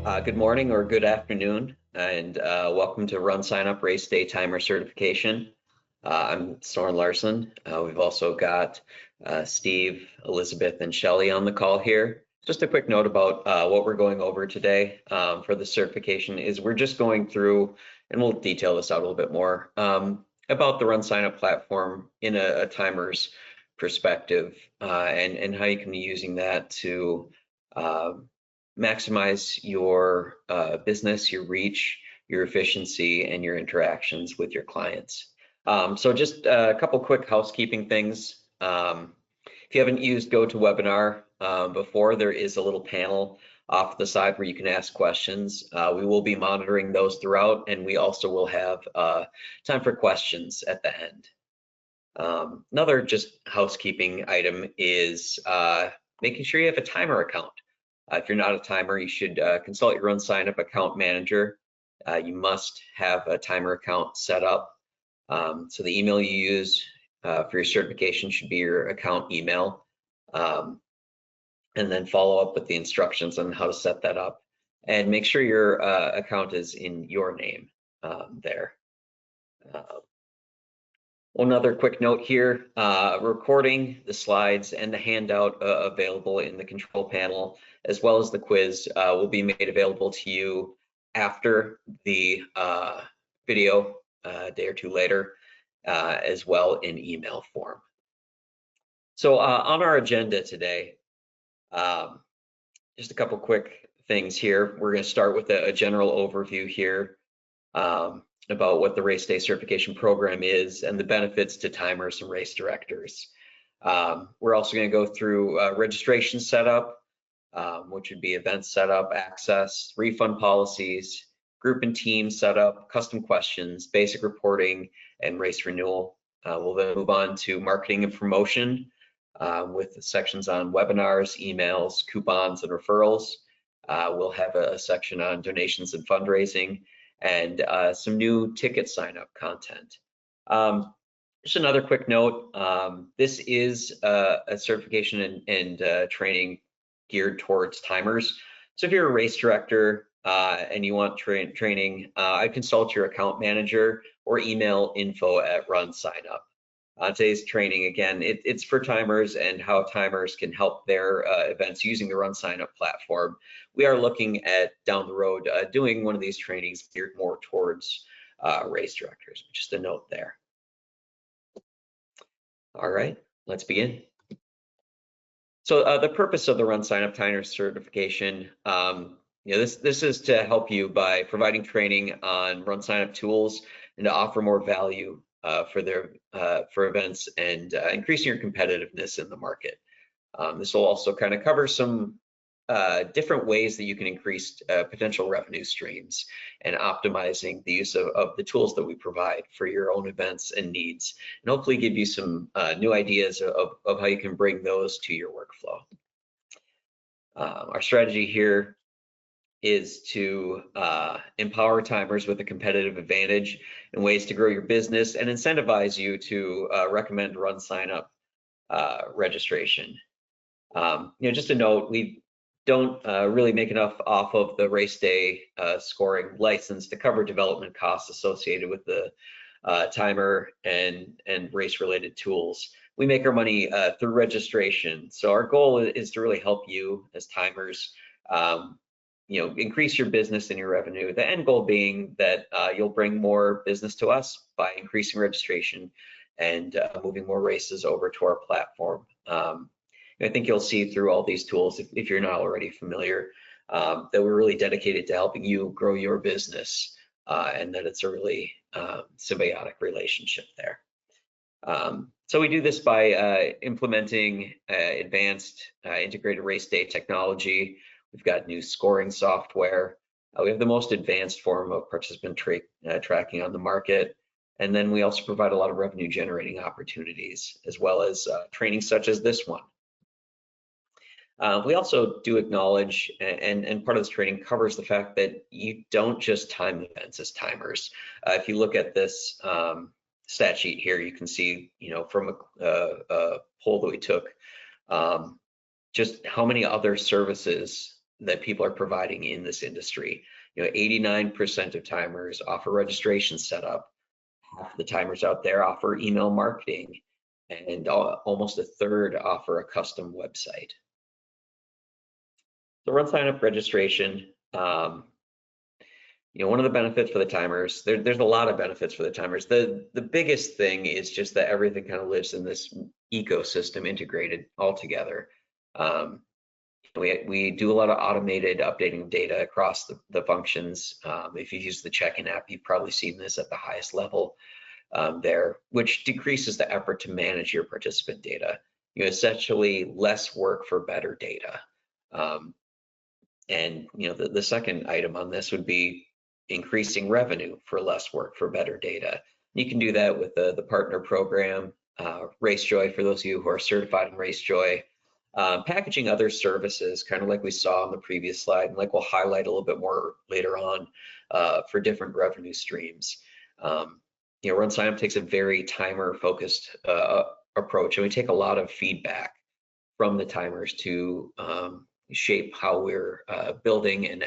Good morning or good afternoon, and welcome to RunSignup Race Day Timer Certification. I'm Soren Larson. We've also got Steve, Elizabeth, and Shelly on the call here. Just a quick note about what we're going over today for the certification is we're just going through, and we'll detail this out a little bit more, about the RunSignup platform in a timer's perspective and how you can be using that to maximize your business, your reach, your efficiency, and your interactions with your clients. So just a couple quick housekeeping things. If you haven't used GoToWebinar before, there is a little panel off the side where you can ask questions. We will be monitoring those throughout, and we also will have time for questions at the end. Another just housekeeping item is making sure you have a timer account. If you're not a timer, you should consult your RunSignup account manager. You must have a timer account set up. So the email you use for your certification should be your account email. And then follow up with the instructions on how to set that up. And make sure your account is in your name there. Another quick note here, recording the slides and the handout available in the control panel, as well as the quiz, will be made available to you after the video a day or two later, as well in email form. So on our agenda today, just a couple quick things here. We're going to start with a general overview here about what the Race Day Certification Program is and the benefits to timers and race directors. We're also going to go through registration setup, which would be event setup, access, refund policies, group and team setup, custom questions, basic reporting, and race renewal. We'll then move on to marketing and promotion with sections on webinars, emails, coupons, and referrals. We'll have a section on donations and fundraising, and some new TicketSignup content. Just another quick note, this is a certification and training geared towards timers. So if you're a race director and you want training, I consult your account manager or email info@RunSignup. Today's training, again, it's for timers and how timers can help their events using the RunSignup platform. We are looking at down the road doing one of these trainings geared more towards race directors. Just a note there. All right, let's begin. So the purpose of the RunSignup Timer certification, this is to help you by providing training on RunSignup tools and to offer more value for events and increasing your competitiveness in the market. This will also kind of cover some different ways that you can increase potential revenue streams and optimizing the use of the tools that we provide for your own events and needs, and hopefully give you some new ideas of how you can bring those to your workflow. Our strategy here is to empower timers with a competitive advantage and ways to grow your business and incentivize you to recommend RunSignup registration. Just a note, we don't really make enough off of the race day scoring license to cover development costs associated with the timer and race related tools. We make our money through registration. So our goal is to really help you as timers increase your business and your revenue. The end goal being that you'll bring more business to us by increasing registration and moving more races over to our platform. I think you'll see through all these tools, if you're not already familiar, that we're really dedicated to helping you grow your business and that it's a really symbiotic relationship there. So we do this by implementing advanced integrated race day technology. We've got new scoring software. We have the most advanced form of participant tracking on the market. And then we also provide a lot of revenue generating opportunities, as well as training such as this one. We also do acknowledge, and part of this training covers the fact that you don't just time events as timers. If you look at this stat sheet here, you can see, from a poll that we took, just how many other services that people are providing in this industry. 89% of timers offer registration setup. Half of the timers out there offer email marketing, and almost a third offer a custom website. So RunSignup registration, one of the benefits for the timers, there's a lot of benefits for the timers. The biggest thing is just that everything kind of lives in this ecosystem integrated all together. We do a lot of automated updating of data across the functions. If you use the check-in app, you've probably seen this at the highest level there, which decreases the effort to manage your participant data. Essentially less work for better data. And the second item on this would be increasing revenue for less work for better data. You can do that with the partner program, RaceJoy, for those of you who are certified in RaceJoy. Packaging other services, kind of like we saw on the previous slide, and like we'll highlight a little bit more later on for different revenue streams. RunSignup takes a very timer-focused approach, and we take a lot of feedback from the timers to shape how we're building and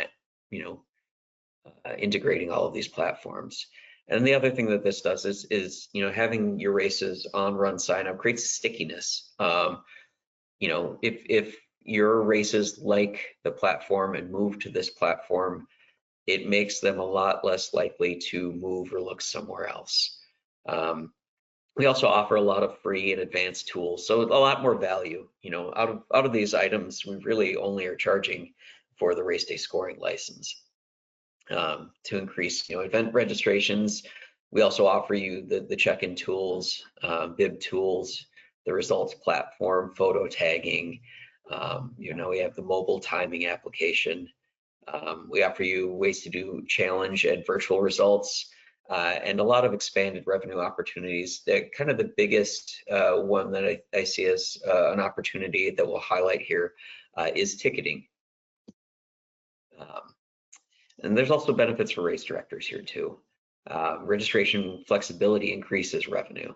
integrating all of these platforms. And the other thing that this does is having your races on RunSignup creates stickiness. If your races like the platform and move to this platform, it makes them a lot less likely to move or look somewhere else. We also offer a lot of free and advanced tools, so a lot more value. Out of these items, we really only are charging for the race day scoring license. To increase event registrations, we also offer you the check-in tools, bib tools, the results platform, photo tagging. We have the mobile timing application. We offer you ways to do challenge and virtual results, and a lot of expanded revenue opportunities. Kind of the biggest one that I see as an opportunity that we'll highlight here is ticketing. And there's also benefits for race directors here too. Registration flexibility increases revenue.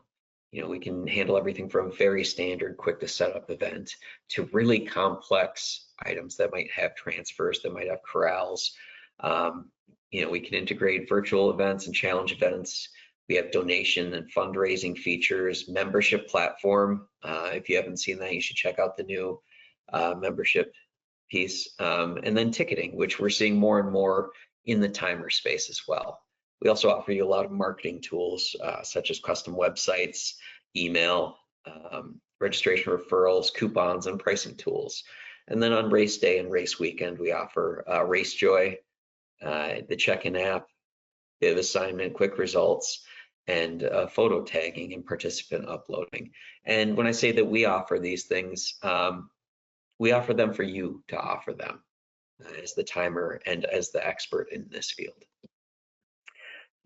We can handle everything from very standard, quick to set up event to really complex items that might have transfers, that might have corrals. We can integrate virtual events and challenge events. We have donation and fundraising features, membership platform. If you haven't seen that, you should check out the new membership piece. And then ticketing, which we're seeing more and more in the timer space as well. We also offer you a lot of marketing tools, such as custom websites, email, registration referrals, coupons, and pricing tools. And then on race day and race weekend, we offer RaceJoy, the check-in app, bib assignment, quick results, and photo tagging and participant uploading. And when I say that we offer these things, we offer them for you to offer them as the timer and as the expert in this field.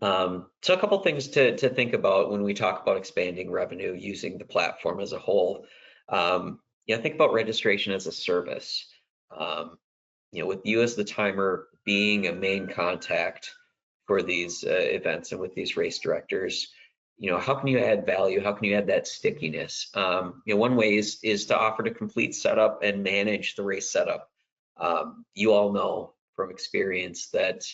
So a couple things to think about when we talk about expanding revenue using the platform as a whole. Think about registration as a service. With you as the timer being a main contact for these events and with these race directors, how can you add value? How can you add that stickiness? One way is to offer to complete setup and manage the race setup. You all know from experience that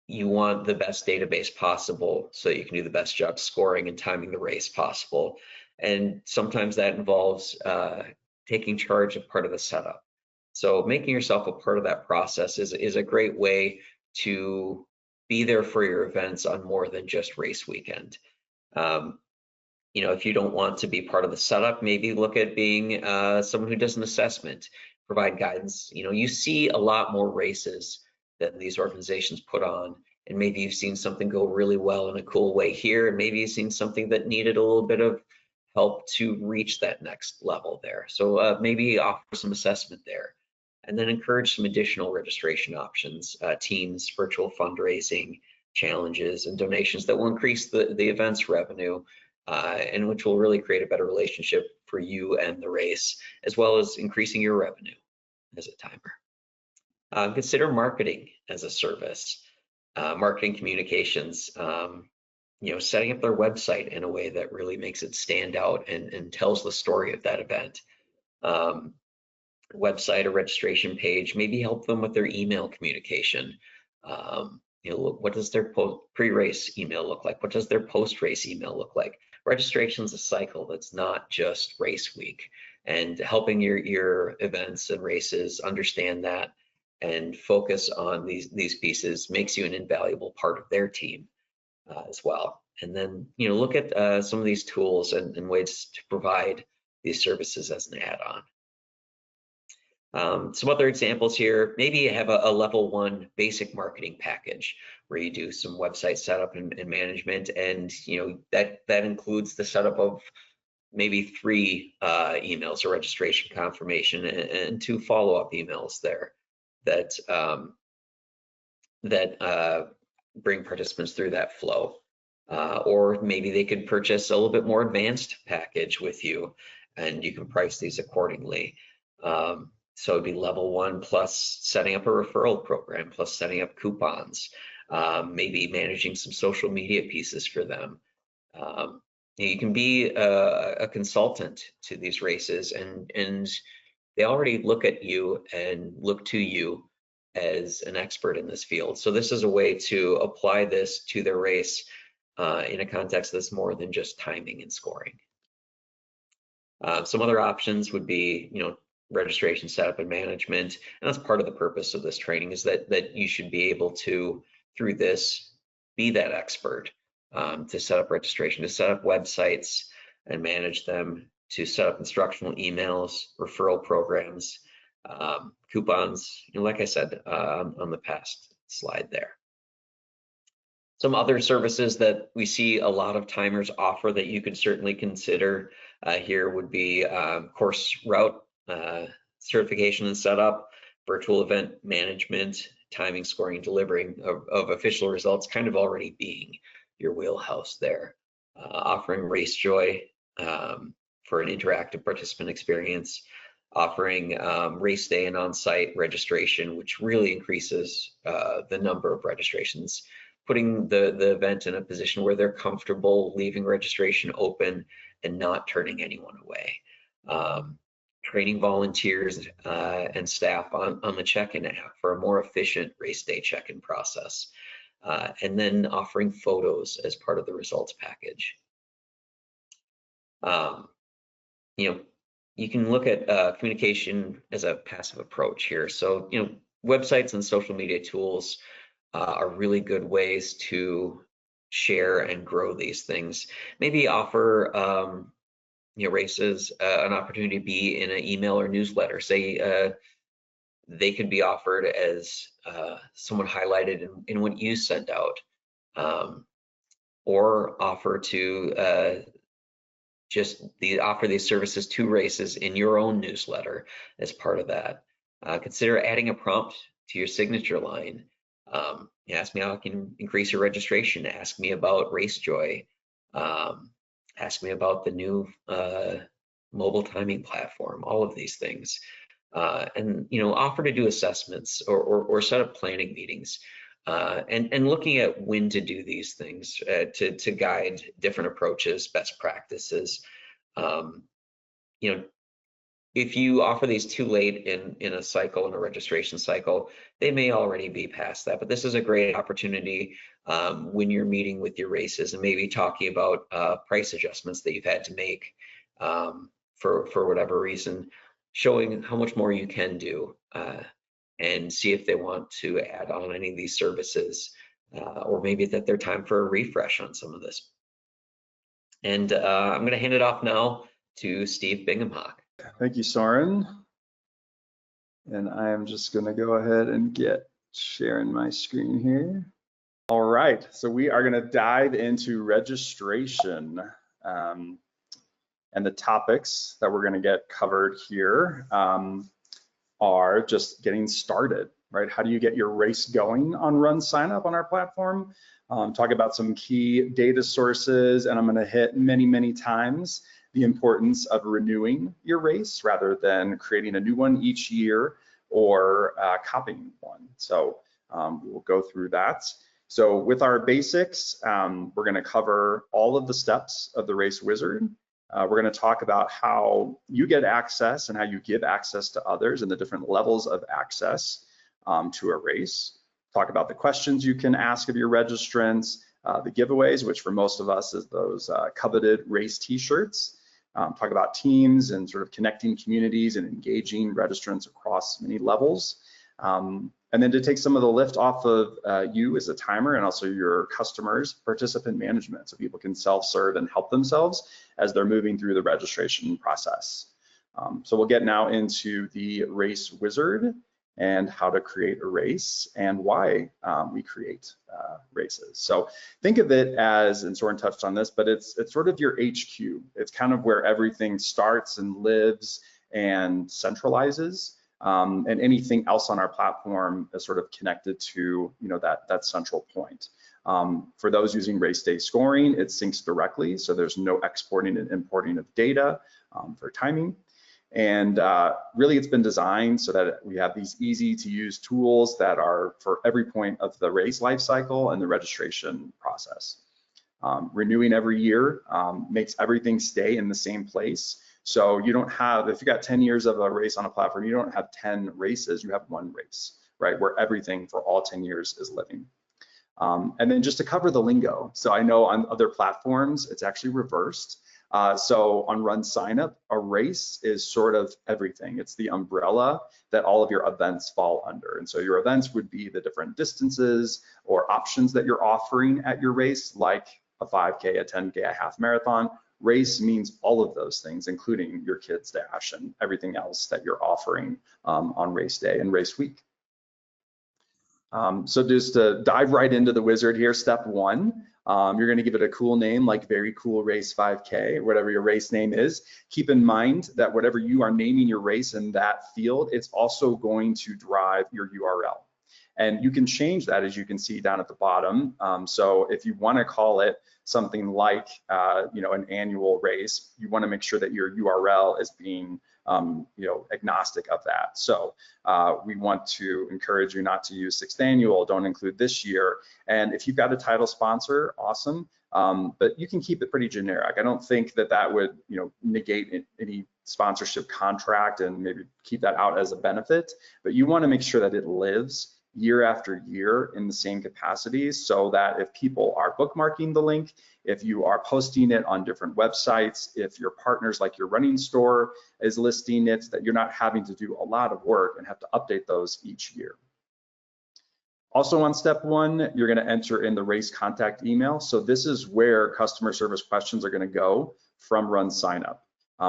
you want the best database possible so you can do the best job scoring and timing the race possible. And sometimes that involves taking charge of part of the setup. So making yourself a part of that process is a great way to be there for your events on more than just race weekend. If you don't want to be part of the setup, maybe look at being someone who does an assessment, provide guidance. You see a lot more races that these organizations put on, and maybe you've seen something go really well in a cool way here, and maybe you've seen something that needed a little bit of help to reach that next level there. So maybe offer some assessment there, and then encourage some additional registration options, teams, virtual fundraising, challenges, and donations that will increase the event's revenue, and which will really create a better relationship for you and the race, as well as increasing your revenue as a timer. Consider marketing as a service, marketing communications, setting up their website in a way that really makes it stand out and tells the story of that event. website or registration page, maybe help them with their email communication. What does their pre-race email look like? What does their post-race email look like? Registration's a cycle that's not just race week, and helping your events and races understand that and focus on these pieces makes you an invaluable part of their team as well. And then, look at some of these tools and ways to provide these services as an add-on. Some other examples here, maybe you have a level 1 basic marketing package where you do some website setup and management, and that includes the setup of maybe 3 emails or registration confirmation and 2 follow-up emails there that bring participants through that flow. Or maybe they could purchase a little bit more advanced package with you, and you can price these accordingly. So it'd be level 1 plus setting up a referral program, plus setting up coupons, maybe managing some social media pieces for them. You can be a consultant to these races, and they already look at you and look to you as an expert in this field. So this is a way to apply this to their race in a context that's more than just timing and scoring. Some other options would be, registration setup and management, and that's part of the purpose of this training, is that you should be able to, through this, be that expert to set up registration, to set up websites and manage them, to set up instructional emails, referral programs, coupons, like I said on the past slide there. Some other services that we see a lot of timers offer that you could certainly consider here would be course route certification and setup, virtual event management, timing, scoring, and delivering of official results, kind of already being your wheelhouse there. Offering Race Joy for an interactive participant experience, offering race day and on-site registration, which really increases the number of registrations, putting the event in a position where they're comfortable leaving registration open and not turning anyone away. Training volunteers and staff on the check-in app for a more efficient race day check-in process. And then offering photos as part of the results package. You can look at communication as a passive approach here. So, websites and social media tools are really good ways to share and grow these things. Maybe offer races an opportunity to be in an email or newsletter. Say they could be offered as someone highlighted in what you send out, or offer to offer these services to races in your own newsletter as part of that. Consider adding a prompt to your signature line. Ask me how I can increase your registration. Ask me about Race Joy. Ask me about the new mobile timing platform, all of these things. And offer to do assessments or set up planning meetings. And looking at when to do these things to guide different approaches, best practices. If you offer these too late in a cycle, in a registration cycle, they may already be past that. But this is a great opportunity when you're meeting with your races and maybe talking about price adjustments that you've had to make for whatever reason, showing how much more you can do. And see if they want to add on any of these services, or maybe that they're time for a refresh on some of this. And I'm going to hand it off now to Steve Binghamhock. Thank you, Soren. And I am just going to go ahead and get sharing my screen here. All right, so we are going to dive into registration. And the topics that we're going to get covered here are just getting started, right? How do you get your race going on RunSignup on our platform? Talk about some key data sources, and I'm going to hit many times the importance of renewing your race rather than creating a new one each year or copying one. So we'll go through that. So with our basics, we're going to cover all of the steps of the race wizard. We're going to talk about how you get access and how you give access to others and the different levels of access to a race. Talk about the questions you can ask of your registrants, the giveaways, which for most of us is those coveted race t-shirts. Talk about teams and sort of connecting communities and engaging registrants across many levels. And then to take some of the lift off of you as a timer and also your customers, participant management, so people can self-serve and help themselves as they're moving through the registration process. So we'll get now into the race wizard and how to create a race and why we create races. So think of it as, and Soren touched on this, but it's sort of your HQ. It's kind of where everything starts and lives and centralizes. And anything else on our platform is sort of connected to that central point. For those using race day scoring, it syncs directly, so there's no exporting and importing of data for timing. And really it's been designed so that we have these easy to use tools that are for every point of the race life cycle and the registration process. Renewing every year makes everything stay in the same place. So you don't have, if you got 10 years of a race on a platform, you don't have 10 races, you have one race, right? Where everything for all 10 years is living. And then just to cover the lingo. So I know on other platforms, it's actually reversed. So on RunSignup, a race is sort of everything. It's the umbrella that all of your events fall under. And so your events would be the different distances or options that you're offering at your race, like a 5K, a 10K, a half marathon. Race means all of those things, including your kids' dash and everything else that you're offering on race day and race week. So just to dive right into the wizard here, step one, you're going to give it a cool name like Very Cool Race 5K, whatever your race name is. Keep in mind that whatever you are naming your race in that field, it's also going to drive your URL. And you can change that, as you can see down at the bottom. So if you want to call it something like an annual race, you want to make sure that your URL is being agnostic of that. So we want to encourage you not to use 6th annual, don't include this year. And if you've got a title sponsor, awesome. But you can keep it pretty generic. I don't think that would negate any sponsorship contract and maybe keep that out as a benefit. But you want to make sure that it lives year after year in the same capacity, so that if people are bookmarking the link, if you are posting it on different websites, if your partners like your running store is listing it, that you're not having to do a lot of work and have to update those each year. Also on step one, you're going to enter in the race contact email. So this is where customer service questions are going to go from RunSignup.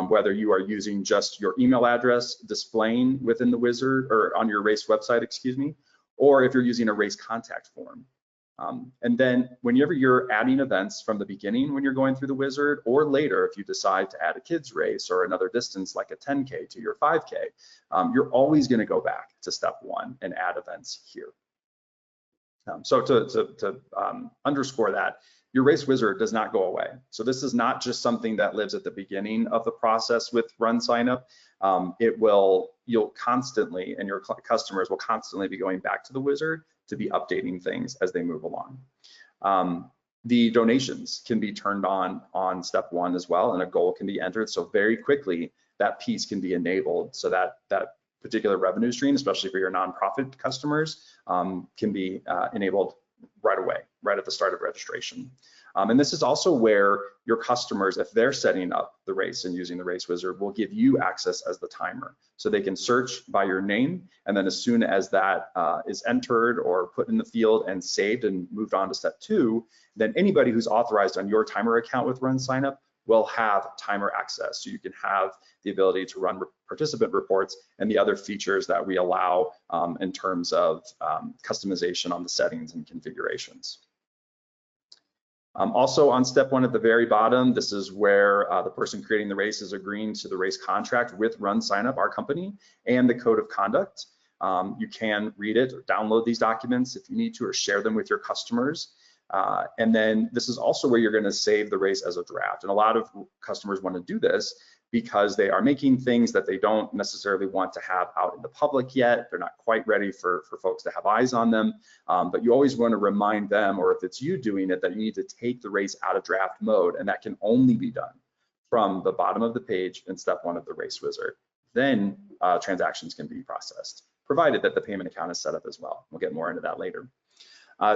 Whether you are using just your email address displaying within the wizard or on your race website, excuse me, or if you're using a race contact form. And then whenever you're adding events from the beginning when you're going through the wizard, or later if you decide to add a kids race or another distance like a 10K to your 5K, you're always going to go back to step one and add events here. So to underscore that, your race wizard does not go away. So this is not just something that lives at the beginning of the process with RunSignup. You'll constantly, and your customers will constantly be going back to the wizard to be updating things as they move along. The donations can be turned on step one as well, and a goal can be entered. So very quickly, that piece can be enabled so that that particular revenue stream, especially for your nonprofit customers, can be enabled right away, right at the start of registration. And this is also where your customers, if they're setting up the race and using the race wizard, will give you access as the timer. So they can search by your name, and then as soon as that is entered or put in the field and saved and moved on to step two, then anybody who's authorized on your timer account with RunSignup will have timer access. So you can have the ability to run participant reports and the other features that we allow in terms of customization on the settings and configurations. Also on step one at the very bottom, this is where the person creating the race is agreeing to the race contract with RunSignup, our company, and the code of conduct. You can read it or download these documents if you need to, or share them with your customers. And then this is also where you're going to save the race as a draft. And a lot of customers want to do this because they are making things that they don't necessarily want to have out in the public yet. They're not quite ready for folks to have eyes on them. But you always want to remind them, or if it's you doing it, that you need to take the race out of draft mode, and that can only be done from the bottom of the page in step 1 of the race wizard. Then transactions can be processed, provided that the payment account is set up as well. We'll get more into that later.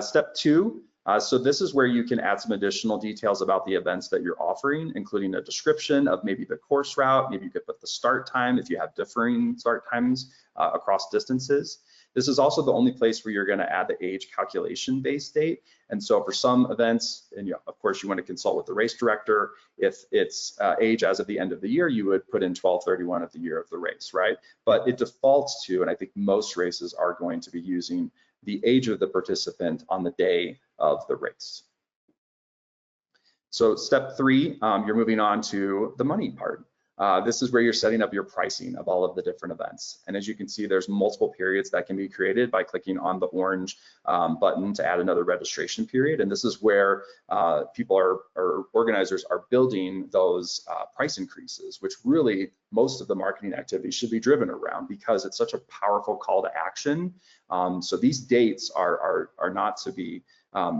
Step 2, so this is where you can add some additional details about the events that you're offering, including a description of maybe the course route. Maybe you could put the start time if you have differing start times across distances. This is also the only place where you're going to add the age calculation base date. And so for some events, and of course you want to consult with the race director. If it's age as of the end of the year, you would put in 12/31 of the year of the race, right? But it defaults to, and I think most races are going to be using the age of the participant on the day of the race. So step 3, you're moving on to the money part. This is where you're setting up your pricing of all of the different events. And as you can see, there's multiple periods that can be created by clicking on the orange button to add another registration period. And this is where people or organizers are building those price increases, which really most of the marketing activity should be driven around, because it's such a powerful call to action. So these dates are not to be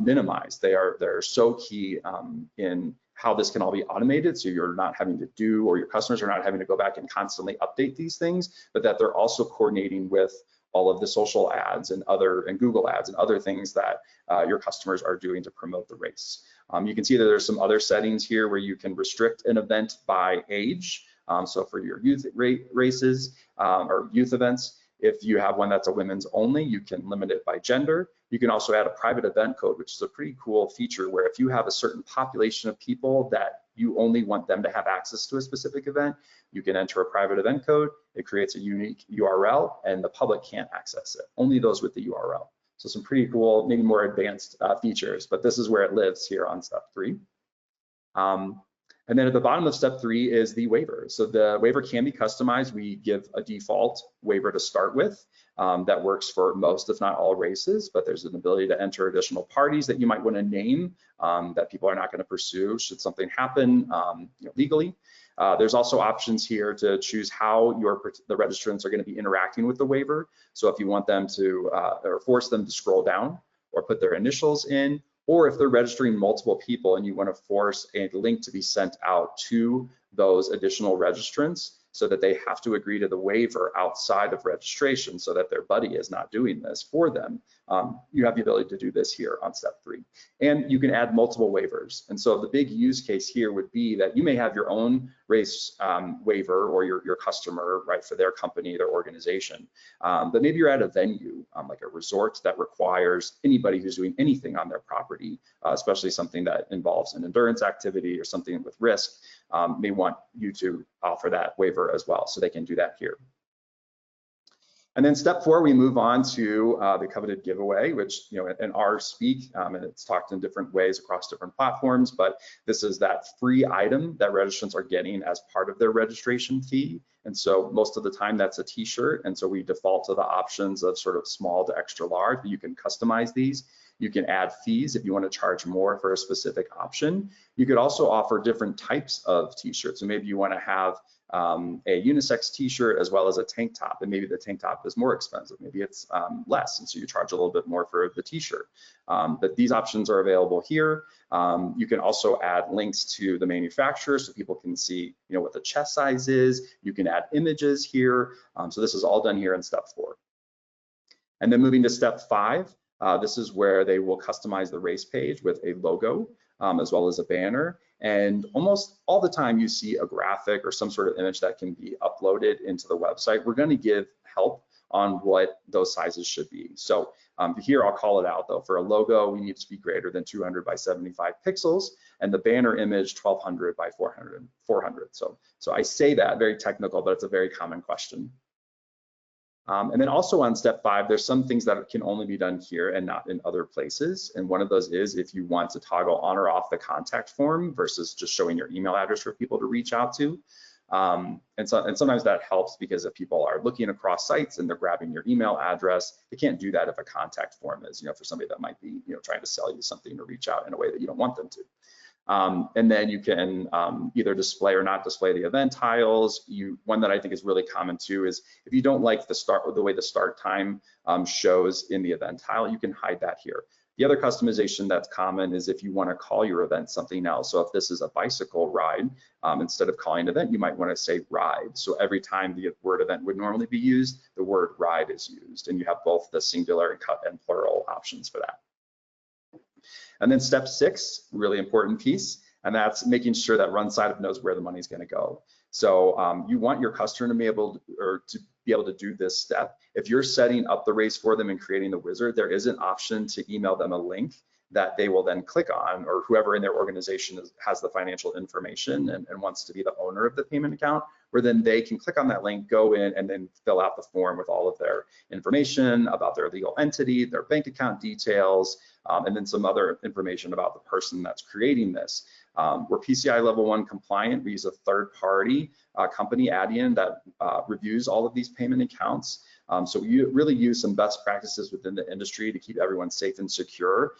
minimized. They're so key in how this can all be automated, so you're not having to do, or your customers are not having to go back and constantly update these things, but that they're also coordinating with all of the social ads and Google ads and other things that your customers are doing to promote the race. You can see that there's some other settings here where you can restrict an event by age. So for your youth races or youth events, if you have one that's a women's only, you can limit it by gender. You can also add a private event code, which is a pretty cool feature where if you have a certain population of people that you only want them to have access to a specific event, you can enter a private event code. It creates a unique URL and the public can't access it, only those with the URL. So some pretty cool, maybe more advanced features, but this is where it lives here on step 3. And then at the bottom of step 3 is the waiver. So the waiver can be customized. We give a default waiver to start with that works for most, if not all races, but there's an ability to enter additional parties that you might want to name that people are not going to pursue should something happen legally. There's also options here to choose how the registrants are going to be interacting with the waiver. So if you want them to, or force them to scroll down or put their initials in, or if they're registering multiple people and you want to force a link to be sent out to those additional registrants so that they have to agree to the waiver outside of registration so that their buddy is not doing this for them. You have the ability to do this here on step 3. And you can add multiple waivers. And so the big use case here would be that you may have your own race waiver or your customer, right, for their company, their organization. But maybe you're at a venue, like a resort that requires anybody who's doing anything on their property, especially something that involves an endurance activity or something with risk, may want you to offer that waiver as well. So they can do that here. And then step 4, we move on to the coveted giveaway, which, in our speak, and it's talked in different ways across different platforms, but this is that free item that registrants are getting as part of their registration fee. And so most of the time that's a t-shirt. And so we default to the options of sort of small to extra large, but you can customize these. You can add fees if you want to charge more for a specific option. You could also offer different types of t-shirts. So maybe you want to have a unisex t-shirt as well as a tank top, and maybe the tank top is more expensive, maybe it's less, and so you charge a little bit more for the t-shirt. But these options are available here. You can also add links to the manufacturer so people can see what the chest size is. You can add images here. So this is all done here in step 4. And then moving to step 5, this is where they will customize the race page with a logo as well as a banner. And almost all the time you see a graphic or some sort of image that can be uploaded into the website. We're going to give help on what those sizes should be. So here I'll call it out though. For a logo, we need to be greater than 200 by 75 pixels, and the banner image 1200 by 400. So I say that very technical, but it's a very common question. And then also on step 5, there's some things that can only be done here and not in other places. And one of those is if you want to toggle on or off the contact form versus just showing your email address for people to reach out to. And sometimes that helps because if people are looking across sites and they're grabbing your email address, they can't do that if a contact form is, for somebody that might be, trying to sell you something or reach out in a way that you don't want them to. And then you can either display or not display the event tiles. One that I think is really common too is if you don't like the way the start time shows in the event tile, you can hide that here. The other customization that's common is if you want to call your event something else. So if this is a bicycle ride, instead of calling an event, you might want to say ride. So every time the word event would normally be used, the word ride is used, and you have both the singular and plural options for that. And then step 6, really important piece, and that's making sure that RunSignup knows where the money's going to go. So you want your customer to be able to do this step. If you're setting up the race for them and creating the wizard, there is an option to email them a link that they will then click on, or whoever in their organization has the financial information and wants to be the owner of the payment account, where then they can click on that link, go in, and then fill out the form with all of their information about their legal entity, their bank account details, and then some other information about the person that's creating this. We're PCI level 1 compliant. We use a third-party company, Adyen, that reviews all of these payment accounts. So we really use some best practices within the industry to keep everyone safe and secure,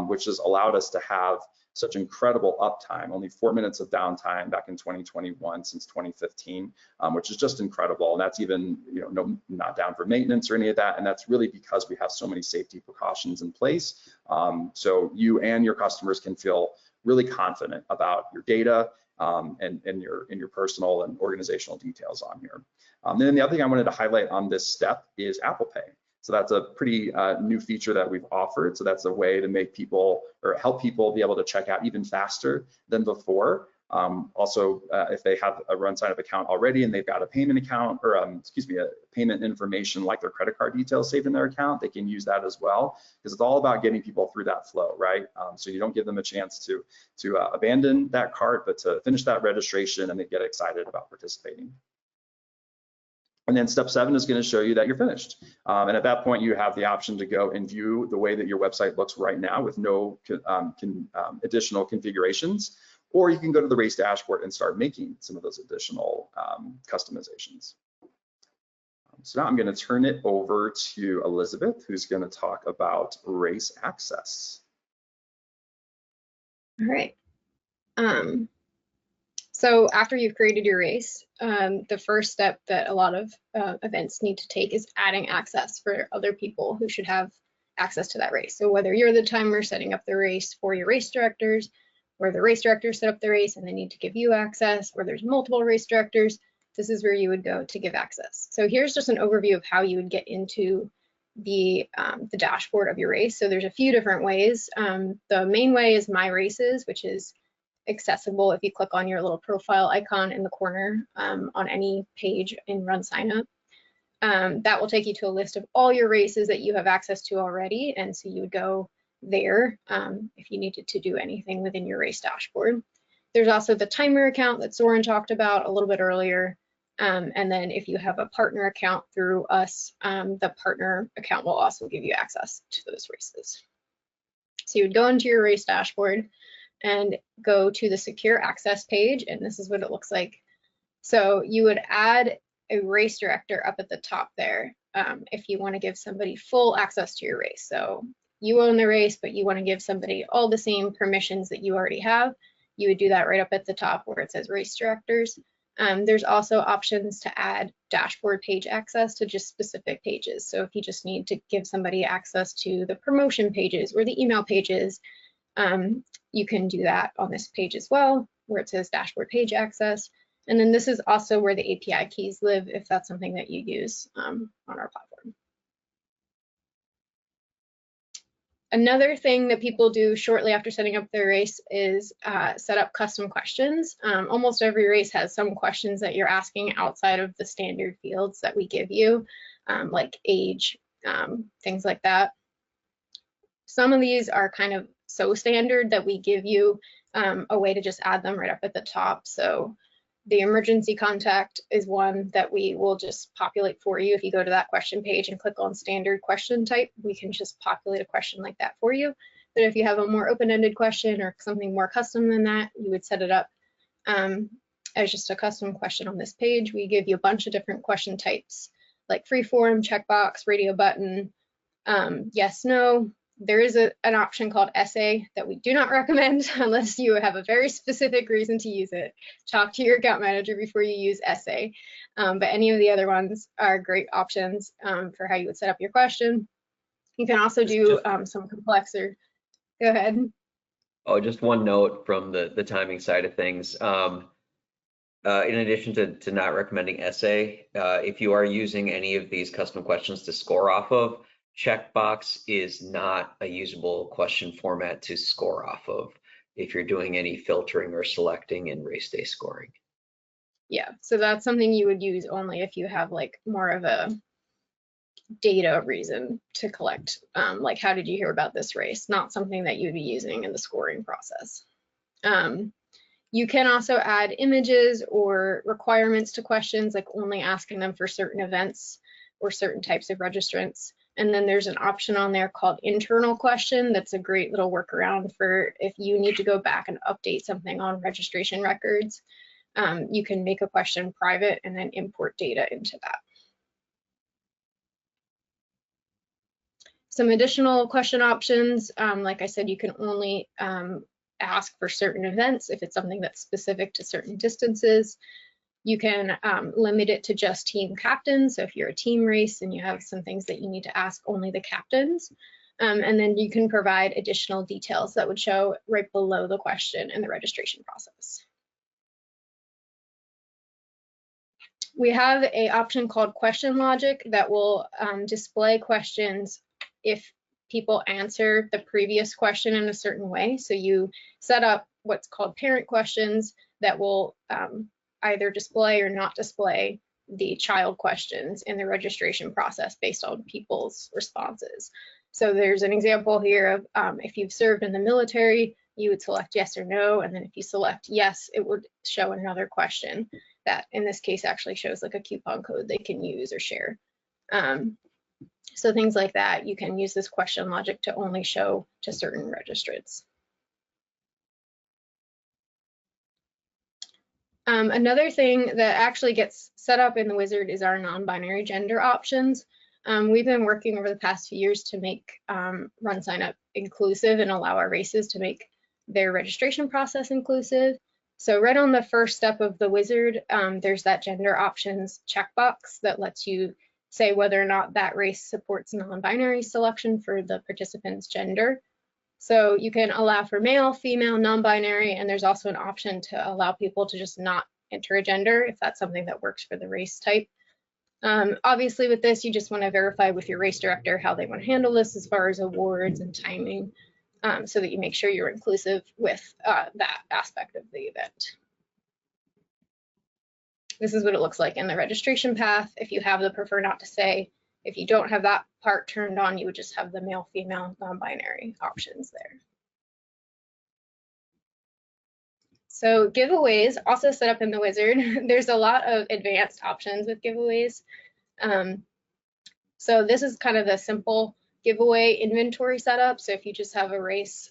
which has allowed us to have such incredible uptime, only 4 minutes of downtime back in 2021 since 2015, which is just incredible. And that's even, not down for maintenance or any of that. And that's really because we have so many safety precautions in place. So you and your customers can feel really confident about your data and your personal and organizational details on here. And then the other thing I wanted to highlight on this step is Apple Pay. So that's a pretty new feature that we've offered. So that's a way to make people or help people be able to check out even faster than before. Also, if they have a RunSignup account already and they've got a payment account or a payment information like their credit card details saved in their account, they can use that as well, because it's all about getting people through that flow, right? So you don't give them a chance to abandon that cart, but to finish that registration and they get excited about participating. And then step 7 is going to show you that you're finished. And at that point, you have the option to go and view the way that your website looks right now with no additional configurations, or you can go to the race dashboard and start making some of those additional customizations. So now I'm going to turn it over to Elizabeth, who's going to talk about race access. All right. So after you've created your race, the first step that a lot of events need to take is adding access for other people who should have access to that race. So whether you're the timer setting up the race for your race directors, or the race directors set up the race and they need to give you access, or there's multiple race directors, this is where you would go to give access. So here's just an overview of how you would get into the dashboard of your race. So there's a few different ways. The main way is My Races, which is accessible if you click on your little profile icon in the corner on any page in RunSignup. That will take you to a list of all your races that you have access to already, and so you would go there if you needed to do anything within your race dashboard. There's also the timer account that Soren talked about a little bit earlier, and then if you have a partner account through us, the partner account will also give you access to those races. So you would go into your race dashboard and go to the secure access page, and this is what it looks like. So you would add a race director up at the top there if you want to give somebody full access to your race. So you own the race, but you want to give somebody all the same permissions that you already have, you would do that right up at the top where it says race directors. There's also options to add dashboard page access to just specific pages. So if you just need to give somebody access to the promotion pages or the email pages, you can do that on this page as well, where it says dashboard page access. And then this is also where the API keys live if that's something that you use on our platform. Another thing that people do shortly after setting up their race is set up custom questions. Almost every race has some questions that you're asking outside of the standard fields that we give you, like age, things like that. Some of these are kind of so standard that we give you a way to just add them right up at the top. So the emergency contact is one that we will just populate for you. If you go to that question page and click on standard question type, we can just populate a question like that for you. But if you have a more open-ended question or something more custom than that, you would set it up as just a custom question on this page. We give you a bunch of different question types like free form, checkbox, radio button, yes, no. There is an option called essay that we do not recommend unless you have a very specific reason to use it. Talk to your account manager before you use essay. But any of the other ones are great options for how you would set up your question. You can also do some complexer. Go ahead. Oh, just one note from the timing side of things. In addition to not recommending essay, if you are using any of these custom questions to score off of, checkbox is not a usable question format to score off of if you're doing any filtering or selecting in race day scoring. Yeah, so that's something you would use only if you have like more of a data reason to collect, like how did you hear about this race, not something that you'd be using in the scoring process. You can also add images or requirements to questions, like only asking them for certain events or certain types of registrants. And then there's an option on there called internal question. That's a great little workaround for if you need to go back and update something on registration records. You can make a question private and then import data into that. Some additional question options, like I said, you can only ask for certain events if it's something that's specific to certain distances. You can limit it to just team captains. So if you're a team race and you have some things that you need to ask only the captains, and then you can provide additional details that would show right below the question in the registration process. We have an option called question logic that will display questions if people answer the previous question in a certain way. So you set up what's called parent questions that will either display or not display the child questions in the registration process based on people's responses. So there's an example here of if you've served in the military, you would select yes or no, and then if you select yes, it would show another question that in this case actually shows like a coupon code they can use or share. So things like that, you can use this question logic to only show to certain registrants. Another thing that actually gets set up in the wizard is our non-binary gender options. We've been working over the past few years to make RunSignup inclusive and allow our races to make their registration process inclusive. So right on the first step of the wizard, there's that gender options checkbox that lets you say whether or not that race supports non-binary selection for the participant's gender. So you can allow for male, female, non-binary, and there's also an option to allow people to just not enter a gender if that's something that works for the race type. Obviously with this, you just want to verify with your race director how they want to handle this as far as awards and timing, so that you make sure you're inclusive with that aspect of the event. This is what it looks like in the registration path. If you have the prefer not to say, if you don't have that part turned on, you would just have the male, female, non-binary options there. So giveaways also set up in the wizard. There's a lot of advanced options with giveaways. So this is kind of the simple giveaway inventory setup. So if you just have a race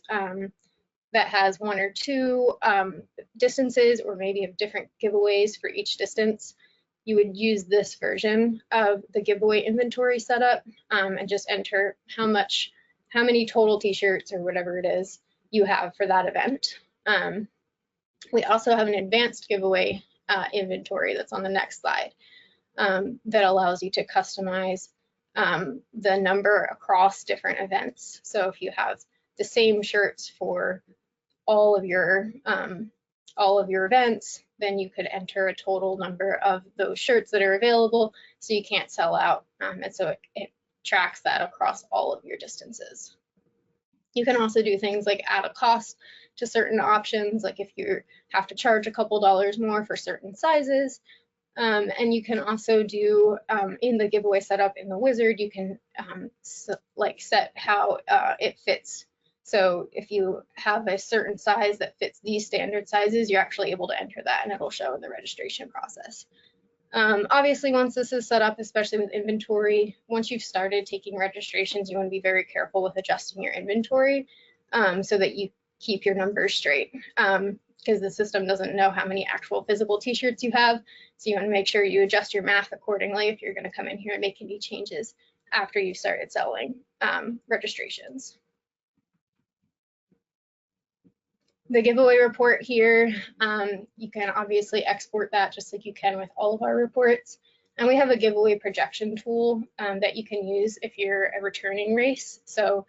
that has one or two distances, or maybe have different giveaways for each distance, you would use this version of the giveaway inventory setup and just enter how many total t-shirts or whatever it is you have for that event. We also have an advanced giveaway inventory that's on the next slide that allows you to customize the number across different events. So if you have the same shirts for all of your events, then you could enter a total number of those shirts that are available so you can't sell out, and so it tracks that across all of your distances. You can also do things like add a cost to certain options, like if you have to charge a couple dollars more for certain sizes. And you can also do in the giveaway setup in the wizard, you can set how it fits. So if you have a certain size that fits these standard sizes, you're actually able to enter that and it'll show in the registration process. Obviously, once this is set up, especially with inventory, once you've started taking registrations, you want to be very careful with adjusting your inventory so that you keep your numbers straight, because the system doesn't know how many actual physical t-shirts you have. So you want to make sure you adjust your math accordingly if you're going to come in here and make any changes after you've started selling registrations. The giveaway report here, you can obviously export that just like you can with all of our reports. And we have a giveaway projection tool that you can use if you're a returning race. So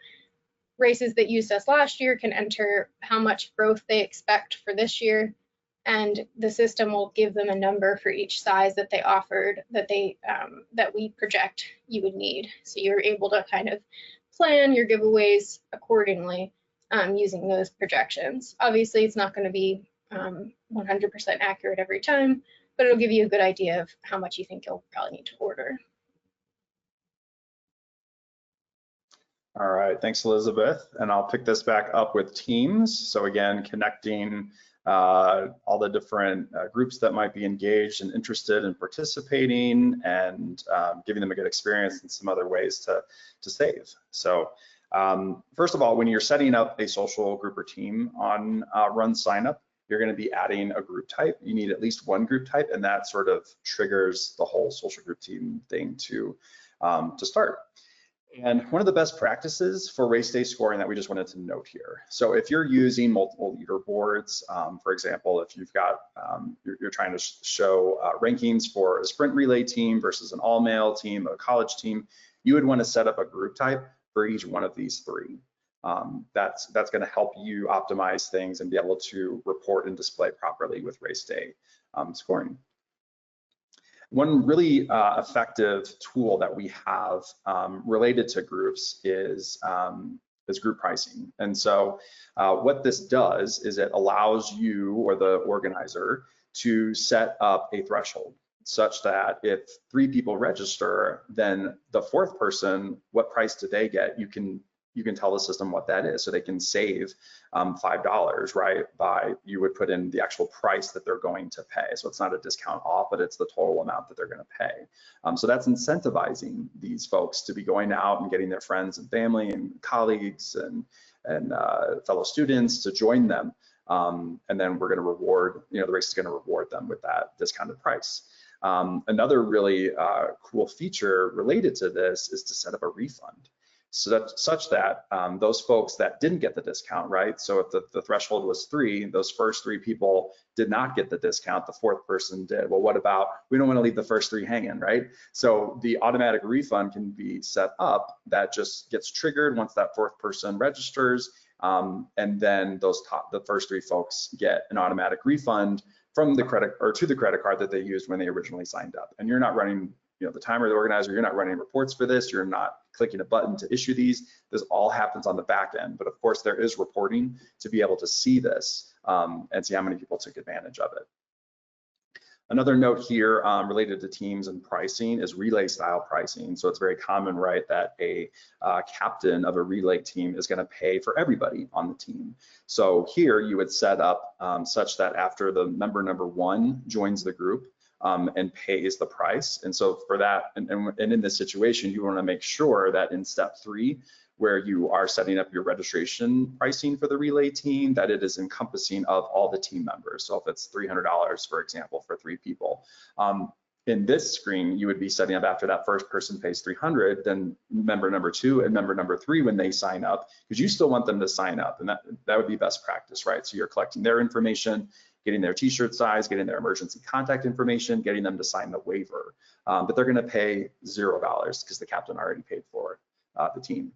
races that used us last year can enter how much growth they expect for this year, and the system will give them a number for each size that they offered that we project you would need. So you're able to kind of plan your giveaways accordingly using those projections. Obviously, it's not going to be 100% accurate every time, but it'll give you a good idea of how much you think you'll probably need to order. All right, thanks, Elizabeth. And I'll pick this back up with teams. So again, connecting all the different groups that might be engaged and interested in participating, and giving them a good experience and some other ways to save. So first of all, when you're setting up a social group or team on RunSignup, you're going to be adding a group type. You need at least one group type, and that sort of triggers the whole social group team thing to start. And one of the best practices for race day scoring that we just wanted to note here. So if you're using multiple leaderboards, for example, if you've got, you're trying to show rankings for a sprint relay team versus an all-male team, a college team, you would want to set up a group type for each one of these three. That's going to help you optimize things and be able to report and display properly with race day scoring. One really effective tool that we have related to groups is group pricing. And so what this does is it allows you or the organizer to set up a threshold such that if 3 people register, then the 4th person, what price do they get? You can tell the system what that is, so they can save $5, right? You would put in the actual price that they're going to pay. So it's not a discount off, but it's the total amount that they're going to pay. So that's incentivizing these folks to be going out and getting their friends and family and colleagues and fellow students to join them. And then we're going to reward, the race is going to reward them with that discounted price. Another really cool feature related to this is to set up a refund. So such that those folks that didn't get the discount, right? So if the threshold was 3, those first 3 people did not get the discount, the 4th person did. Well, what about, we don't want to leave the first 3 hanging, right? So the automatic refund can be set up that just gets triggered once that 4th person registers, and then the first 3 folks get an automatic refund from the credit or to the credit card that they used when they originally signed up. And you're not running, the timer, the organizer, you're not running reports for this, you're not clicking a button to issue these. This all happens on the back end, but of course there is reporting to be able to see this and see how many people took advantage of it. Another note here related to teams and pricing is relay style pricing. So it's very common, right, that a captain of a relay team is going to pay for everybody on the team. So here you would set up such that after the member number 1 joins the group, and pays the price. And so for that, and in this situation, you want to make sure that in step 3, where you are setting up your registration pricing for the relay team, that it is encompassing of all the team members. So if it's $300, for example, for 3 people, in this screen, you would be setting up after that first person pays $300, then member number 2 and member number 3, when they sign up, because you still want them to sign up, and that would be best practice, right? So you're collecting their information, getting their t-shirt size, getting their emergency contact information, getting them to sign the waiver. But they're going to pay $0 because the captain already paid for the team.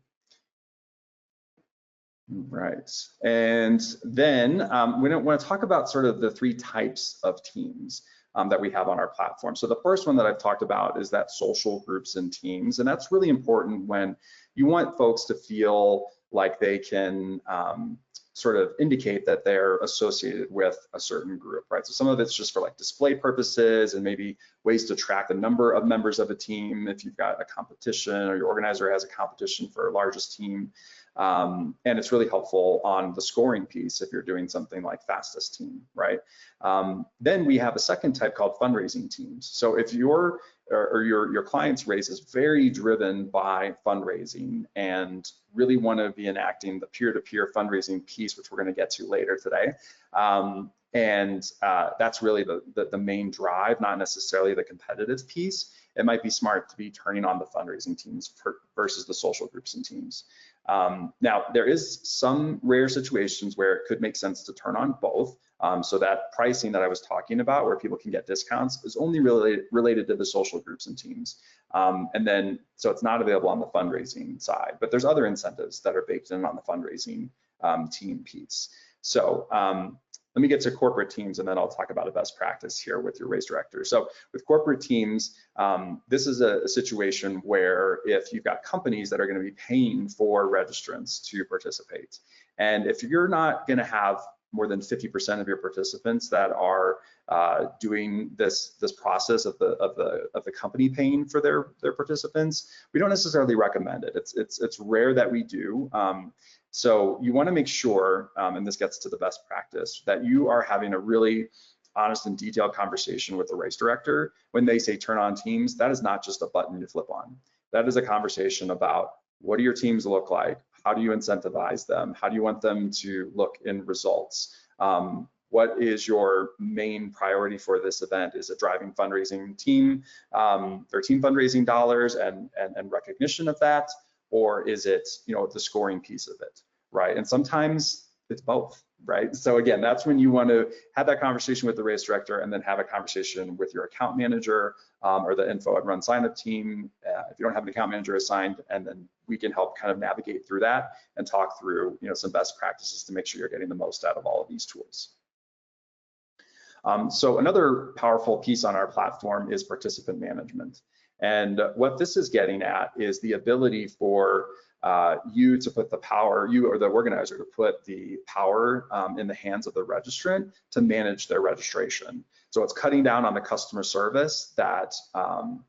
Right. And then we want to talk about sort of the 3 types of teams that we have on our platform. So the first one that I've talked about is that social groups and teams. And that's really important when you want folks to feel like they can sort of indicate that they're associated with a certain group, right? So some of it's just for like display purposes and maybe ways to track the number of members of a team if you've got a competition or your organizer has a competition for a largest team. And it's really helpful on the scoring piece if you're doing something like fastest team, right? Then we have a second type called fundraising teams. So if your client's race is very driven by fundraising and really want to be enacting the peer-to-peer fundraising piece, which we're going to get to later today, and that's really the main drive, not necessarily the competitive piece. it might be smart to be turning on the fundraising teams versus the social groups and teams. Now, there is some rare situations where it could make sense to turn on both. So that pricing that I was talking about, where people can get discounts, is only related to the social groups and teams. And then, so it's not available on the fundraising side, but there's other incentives that are baked in on the fundraising team piece. So let me get to corporate teams, and then I'll talk about a best practice here with your race director. So with corporate teams, this is a situation where if you've got companies that are going to be paying for registrants to participate, and if you're not going to have more than 50% of your participants that are doing this process of the company paying for their participants, we don't necessarily recommend it. It's rare that we do. So you want to make sure, and this gets to the best practice, that you are having a really honest and detailed conversation with the race director. When they say turn on teams, that is not just a button you flip on. That is a conversation about what do your teams look like? How do you incentivize them? How do you want them to look in results? What is your main priority for this event? Is it driving fundraising team or team fundraising dollars and recognition of that? Or is it, the scoring piece of it, right? And sometimes it's both, right? So again, that's when you want to have that conversation with the race director, and then have a conversation with your account manager or the info at RunSignup team if you don't have an account manager assigned, and then we can help kind of navigate through that and talk through, some best practices to make sure you're getting the most out of all of these tools. So another powerful piece on our platform is participant management. And what this is getting at is the ability for you to put the power, you or the organizer to put the power in the hands of the registrant to manage their registration. So it's cutting down on the customer service that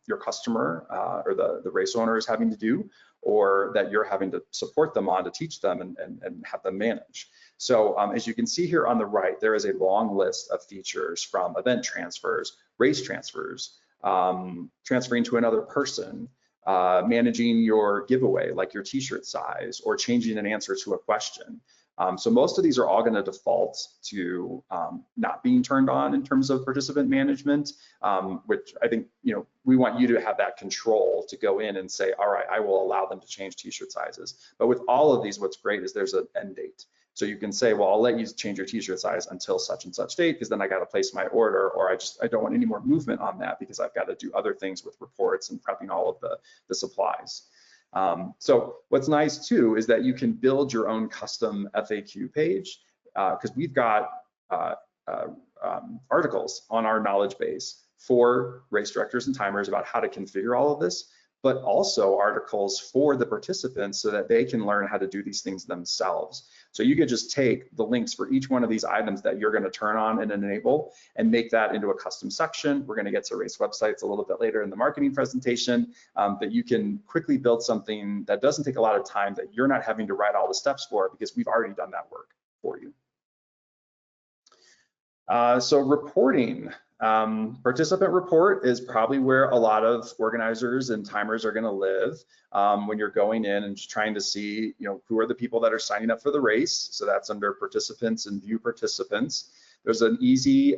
your customer or the race owner is having to do, or that you're having to support them on to teach them and have them manage. So as you can see here on the right, there is a long list of features, from event transfers, race transfers, transferring to another person, managing your giveaway, like your t-shirt size, or changing an answer to a question. So most of these are all going to default to not being turned on in terms of participant management, which I think, we want you to have that control to go in and say, all right, I will allow them to change t-shirt sizes. But with all of these, what's great is there's an end date. So you can say, well, I'll let you change your t-shirt size until such and such date, because then I got to place my order, or I don't want any more movement on that because I've got to do other things with reports and prepping all of the supplies. So what's nice too is that you can build your own custom FAQ page, because we've got articles on our knowledge base for race directors and timers about how to configure all of this, but also articles for the participants so that they can learn how to do these things themselves. So you could just take the links for each one of these items that you're going to turn on and enable and make that into a custom section. We're going to get to race websites a little bit later in the marketing presentation, that you can quickly build something that doesn't take a lot of time, that you're not having to write all the steps for, because we've already done that work for you. So reporting. Participant report is probably where a lot of organizers and timers are going to live when you're going in and just trying to see, who are the people that are signing up for the race. So that's under participants and view participants. There's an easy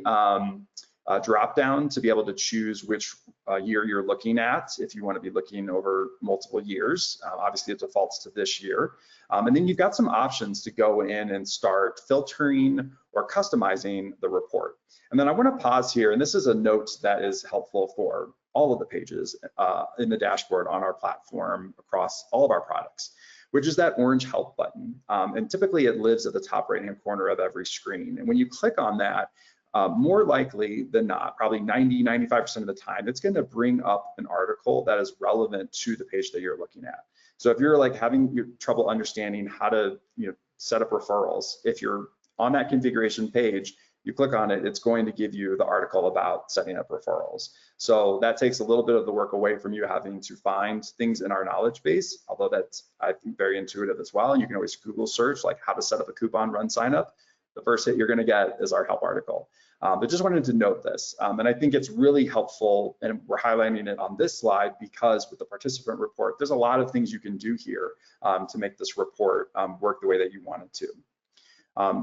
drop down to be able to choose which year you're looking at, if you want to be looking over multiple years. Obviously it defaults to this year. And then you've got some options to go in and start filtering or customizing the report. And then I want to pause here, and this is a note that is helpful for all of the pages in the dashboard on our platform across all of our products, which is that orange help button. And typically it lives at the top right-hand corner of every screen. And when you click on that, more likely than not, probably 90–95% of the time, it's going to bring up an article that is relevant to the page that you're looking at. So if you're like having trouble understanding how to set up referrals, if you're on that configuration page, you click on it, it's going to give you the article about setting up referrals. So that takes a little bit of the work away from you having to find things in our knowledge base, although that's, I think, very intuitive as well. You can always Google search like how to set up a coupon run sign up. The first hit you're going to get is our help article. But just wanted to note this, and I think it's really helpful, and we're highlighting it on this slide because with the participant report, there's a lot of things you can do here to make this report work the way that you want it to.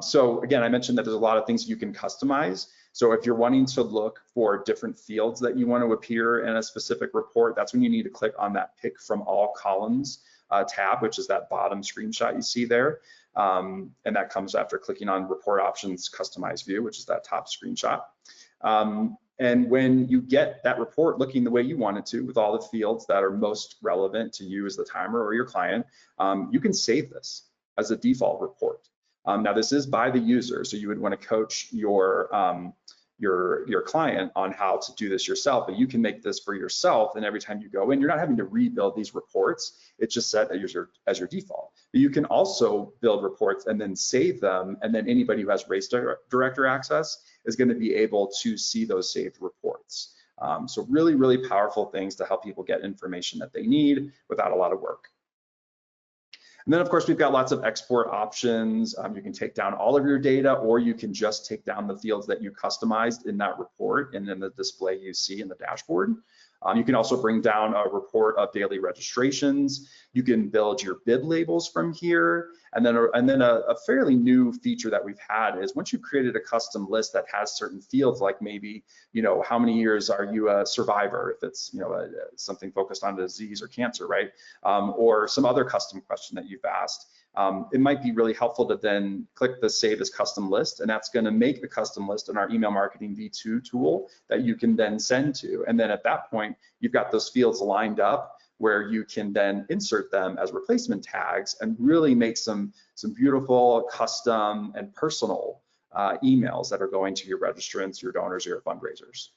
So again, I mentioned that there's a lot of things you can customize. So if you're wanting to look for different fields that you want to appear in a specific report, that's when you need to click on that Pick from All Columns tab, which is that bottom screenshot you see there. And that comes after clicking on Report Options Customize View, which is that top screenshot. And when you get that report looking the way you want it to, with all the fields that are most relevant to you as the timer or your client, you can save this as a default report. Now this is by the user, so you would want to coach your client on how to do this yourself, but you can make this for yourself, and every time you go in, you're not having to rebuild these reports. It's just set as your default. But you can also build reports and then save them, and then anybody who has race director access is going to be able to see those saved reports. So really, really powerful things to help people get information that they need without a lot of work. And then of course, we've got lots of export options. You can take down all of your data, or you can just take down the fields that you customized in that report and then the display you see in the dashboard. You can also bring down a report of daily registrations. You can build your bid labels from here. And then a fairly new feature that we've had is once you've created a custom list that has certain fields, like maybe, how many years are you a survivor, if it's, something focused on disease or cancer, right? Or some other custom question that you've asked. It might be really helpful to then click the Save as Custom List, and that's going to make a custom list in our Email Marketing V2 tool that you can then send to. And then at that point, you've got those fields lined up where you can then insert them as replacement tags and really make some beautiful, custom, and personal emails that are going to your registrants, your donors, or your fundraisers.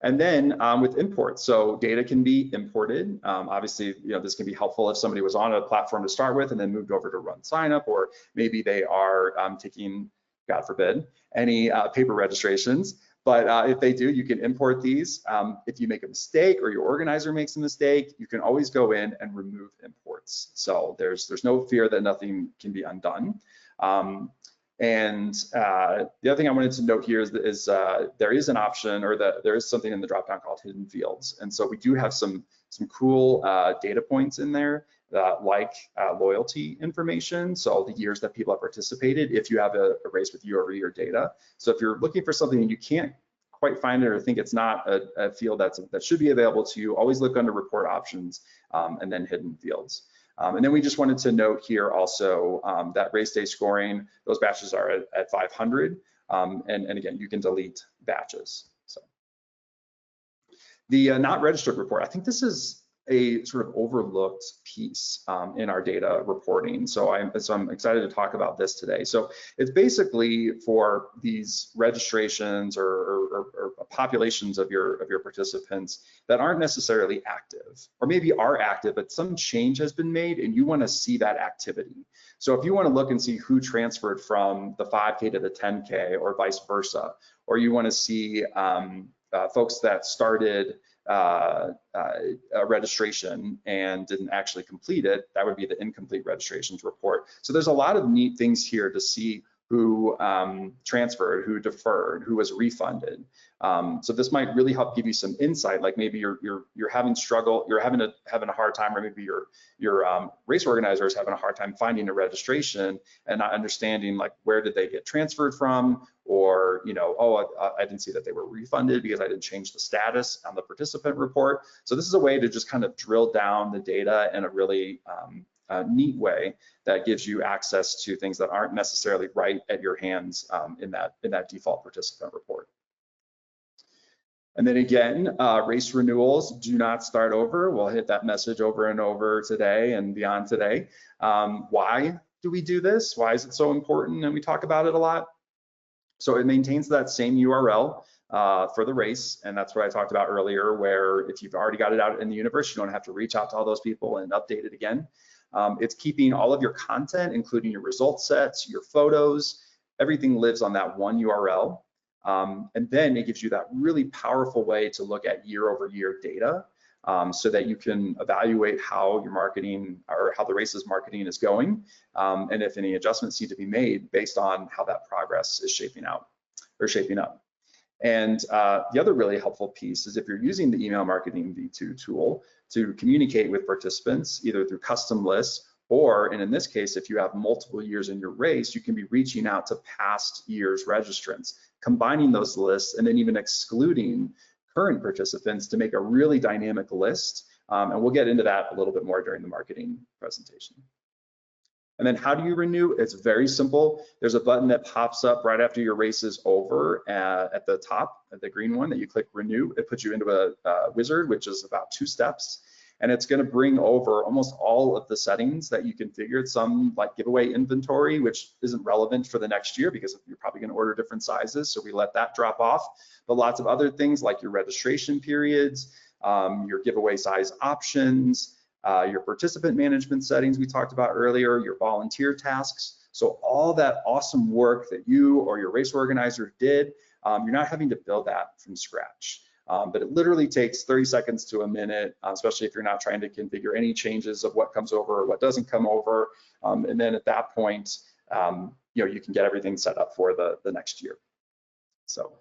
And then with imports, so data can be imported. Obviously, this can be helpful if somebody was on a platform to start with and then moved over to RunSignup, or maybe they are taking, God forbid, any paper registrations. But if they do, you can import these. If you make a mistake or your organizer makes a mistake, you can always go in and remove imports. So there's no fear that nothing can be undone. And the other thing I wanted to note here is there is an option, or there is something in the dropdown called hidden fields. And so we do have some cool data points in there, like loyalty information. So the years that people have participated, if you have a race with year-over-year data. So if you're looking for something and you can't quite find it or think it's not a field that should be available to you, always look under report options and then hidden fields. And then we just wanted to note here also that race day scoring, those batches are at 500. And again, you can delete batches. So the not registered report, I think this is a sort of overlooked piece in our data reporting. So I'm excited to talk about this today. So it's basically for these registrations or populations of your participants that aren't necessarily active, or maybe are active, but some change has been made and you want to see that activity. So if you want to look and see who transferred from the 5K to the 10K or vice versa, or you want to see folks that started a registration and didn't actually complete it, that would be the incomplete registrations report. So there's a lot of neat things here to see who transferred, who deferred, who was refunded. So this might really help give you some insight, like maybe you're having a hard time, or maybe your race organizer is having a hard time finding a registration and not understanding like where did they get transferred from, or I didn't see that they were refunded because I didn't change the status on the participant report. So this is a way to just kind of drill down the data in a really neat way that gives you access to things that aren't necessarily right at your hands in that default participant report. And then again, race renewals do not start over. We'll hit that message over and over today and beyond today. Why do we do this? Why is it so important? And we talk about it a lot. So it maintains that same URL for the race, and that's what I talked about earlier, where if you've already got it out in the universe, you don't have to reach out to all those people and update it again. It's keeping all of your content, including your result sets, your photos, everything lives on that one URL. And then it gives you that really powerful way to look at year-over-year data so that you can evaluate how your marketing or how the race's marketing is going, and if any adjustments need to be made based on how that progress is shaping up. And the other really helpful piece is if you're using the Email Marketing V2 tool to communicate with participants, either through custom lists Or, and in this case, if you have multiple years in your race, you can be reaching out to past years registrants, combining those lists, and then even excluding current participants to make a really dynamic list. And we'll get into that a little bit more during the marketing presentation. And then how do you renew? It's very simple. There's a button that pops up right after your race is over at the top, at the green one that you click renew. It puts you into a wizard, which is about 2 steps. And it's going to bring over almost all of the settings that you configured, some like giveaway inventory, which isn't relevant for the next year because you're probably going to order different sizes. So we let that drop off. But lots of other things like your registration periods, your giveaway size options, your participant management settings we talked about earlier, your volunteer tasks. So all that awesome work that you or your race organizer did, you're not having to build that from scratch. But it literally takes 30 seconds to a minute, especially if you're not trying to configure any changes of what comes over or what doesn't come over. And then at that point, you can get everything set up for the next year. So,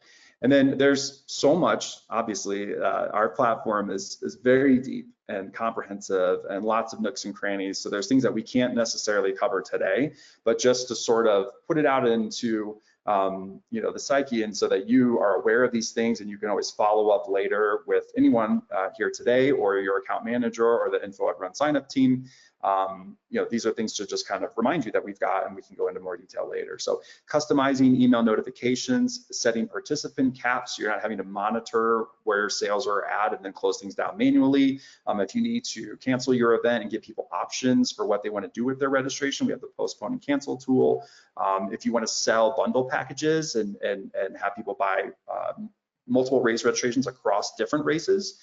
and then there's so much, obviously, our platform is very deep and comprehensive and lots of nooks and crannies. So there's things that we can't necessarily cover today, but just to sort of put it out into the psyche, and so that you are aware of these things and you can always follow up later with anyone here today or your account manager or the info at RunSignup team. These are things to just kind of remind you that we've got, and we can go into more detail later. So customizing email notifications, setting participant caps, so you're not having to monitor where sales are at and then close things down manually. If you need to cancel your event and give people options for what they want to do with their registration, we have the postpone and cancel tool. If you want to sell bundle packages and have people buy multiple race registrations across different races.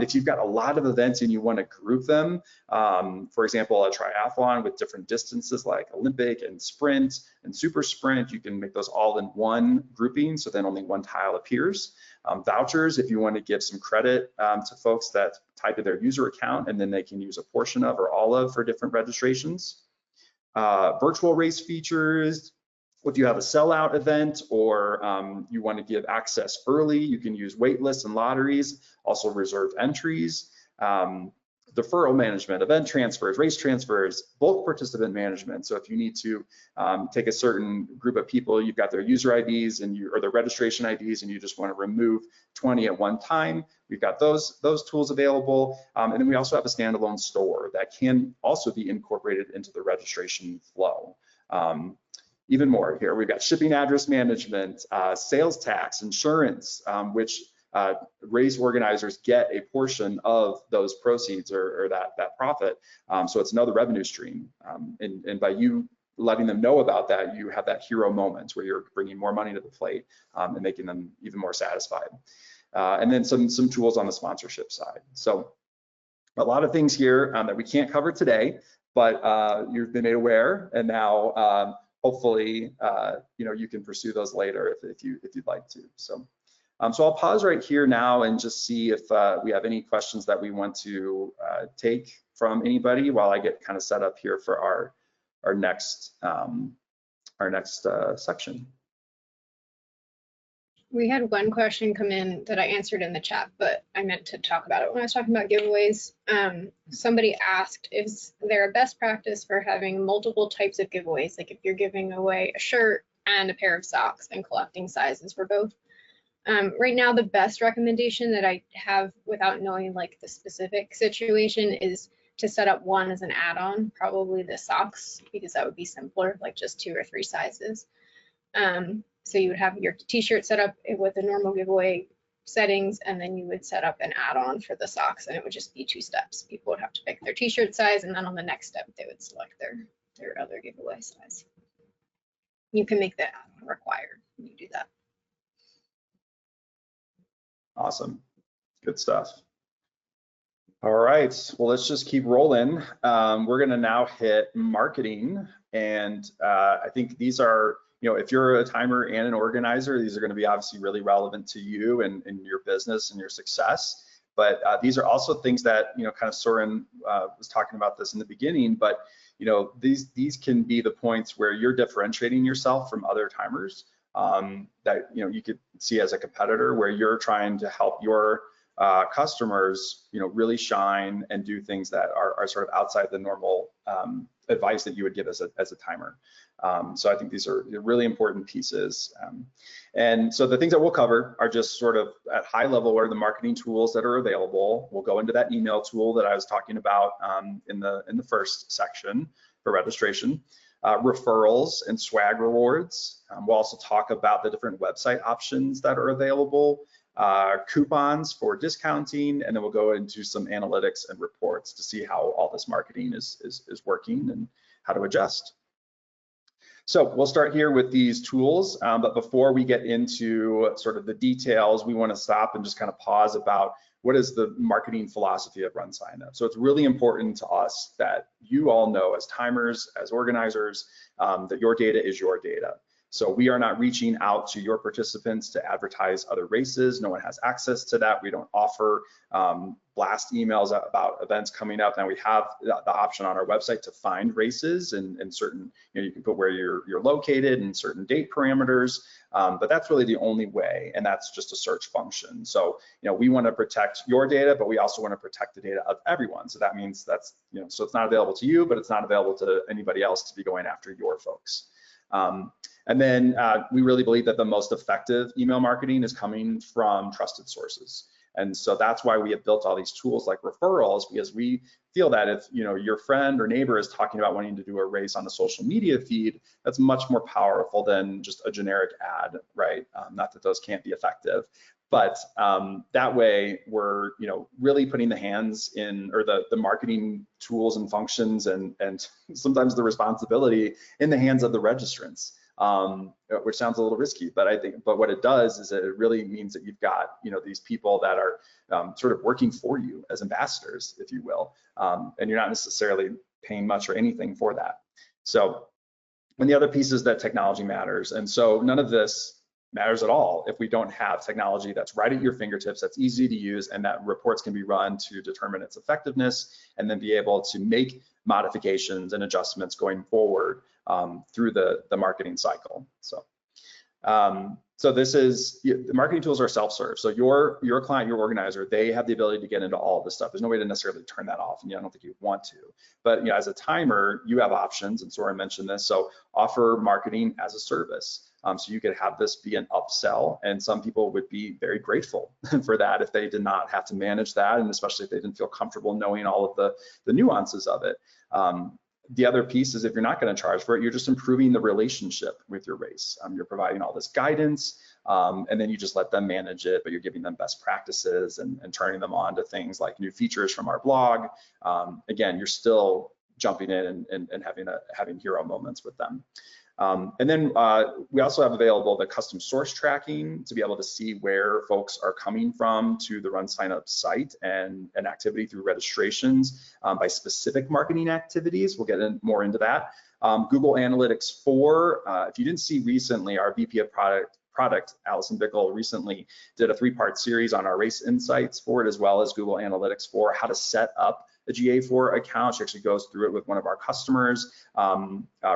If you've got a lot of events and you want to group them, for example, a triathlon with different distances like Olympic and sprint and super sprint, you can make those all in one grouping, so then only one tile appears. Vouchers, if you want to give some credit to folks that tied to their user account, and then they can use a portion of or all of for different registrations. Virtual race features. If you have a sellout event or you want to give access early, you can use wait lists and lotteries, also reserved entries, deferral management, event transfers, race transfers, bulk participant management. So if you need to take a certain group of people, you've got their user IDs or their registration IDs, and you just want to remove 20 at one time, we've got those tools available. And then we also have a standalone store that can also be incorporated into the registration flow. Even more here, we've got shipping address management, sales tax, insurance, which race organizers get a portion of those proceeds or that profit. So it's another revenue stream. And by you letting them know about that, you have that hero moment where you're bringing more money to the plate and making them even more satisfied. And then some tools on the sponsorship side. So a lot of things here that we can't cover today, but you've been made aware, and now hopefully, you can pursue those later if you'd like to. So I'll pause right here now and just see if we have any questions that we want to take from anybody while I get kind of set up here for our next section. We had one question come in that I answered in the chat, but I meant to talk about it when I was talking about giveaways. Somebody asked, is there a best practice for having multiple types of giveaways? Like if you're giving away a shirt and a pair of socks and collecting sizes for both. Right now, the best recommendation that I have without knowing like the specific situation is to set up one as an add-on, probably the socks, because that would be simpler, like just 2 or 3 sizes. So you would have your t-shirt set up with the normal giveaway settings, and then you would set up an add-on for the socks, and it would just be 2 steps. People would have to pick their t-shirt size, and then on the next step, they would select their other giveaway size. You can make that add-on required when you do that. Awesome, good stuff. All right, well, let's just keep rolling. We're gonna now hit marketing, and I think these are, if you're a timer and an organizer, these are going to be obviously really relevant to you and your business and your success. But these are also things that, kind of Soren was talking about this in the beginning, but, these can be the points where you're differentiating yourself from other timers that, you could see as a competitor, where you're trying to help your customers, really shine and do things that are sort of outside the normal advice that you would give as a timer. So I think these are really important pieces. And so the things that we'll cover are just sort of at high level, what are the marketing tools that are available. We'll go into that email tool that I was talking about in the first section for registration. Referrals and swag rewards. We'll also talk about the different website options that are available, coupons for discounting, and then we'll go into some analytics and reports to see how all this marketing is working and how to adjust. So we'll start here with these tools, but before we get into sort of the details, we want to stop and just kind of pause about what is the marketing philosophy of RunSignup. So it's really important to us that you all know as timers, as organizers, that your data is your data. So we are not reaching out to your participants to advertise other races. No one has access to that. We don't offer blast emails about events coming up. Now we have the option on our website to find races and certain, you can put where you're located and certain date parameters, but that's really the only way, and that's just a search function. So, we want to protect your data, but we also want to protect the data of everyone. So that means that's, so it's not available to you, but it's not available to anybody else to be going after your folks. And then we really believe that the most effective email marketing is coming from trusted sources. And so that's why we have built all these tools like referrals, because we feel that if your friend or neighbor is talking about wanting to do a race on a social media feed, that's much more powerful than just a generic ad, right? Not that those can't be effective, but that way we're really putting the hands in, or the marketing tools and functions and sometimes the responsibility in the hands of the registrants. Which sounds a little risky, but what it does is it really means that you've got these people that are sort of working for you as ambassadors, if you will, and you're not necessarily paying much or anything for that. So, and the other piece is that technology matters, and so none of this matters at all if we don't have technology that's right at your fingertips, that's easy to use, and that reports can be run to determine its effectiveness, and then be able to make modifications and adjustments going forward through the marketing cycle. So, so this is, the marketing tools are self-serve. So your client, your organizer, they have the ability to get into all of this stuff. There's no way to necessarily turn that off, and I don't think you want to. But as a timer, you have options, and Sora mentioned this. So offer marketing as a service. So you could have this be an upsell, and some people would be very grateful for that if they did not have to manage that, and especially if they didn't feel comfortable knowing all of the nuances of it. The other piece is if you're not going to charge for it, you're just improving the relationship with your race. You're providing all this guidance, and then you just let them manage it, but you're giving them best practices and turning them on to things like new features from our blog. Again, you're still jumping in and having hero moments with them. And then we also have available the custom source tracking to be able to see where folks are coming from to the RunSignup site and activity through registrations by specific marketing activities. We'll get more into that. Google Analytics 4, if you didn't see recently, our VP of product, Allison Bickle, recently did a 3-part series on our race insights for it, as well as Google Analytics 4, how to set up a GA4 account. She actually goes through it with one of our customers'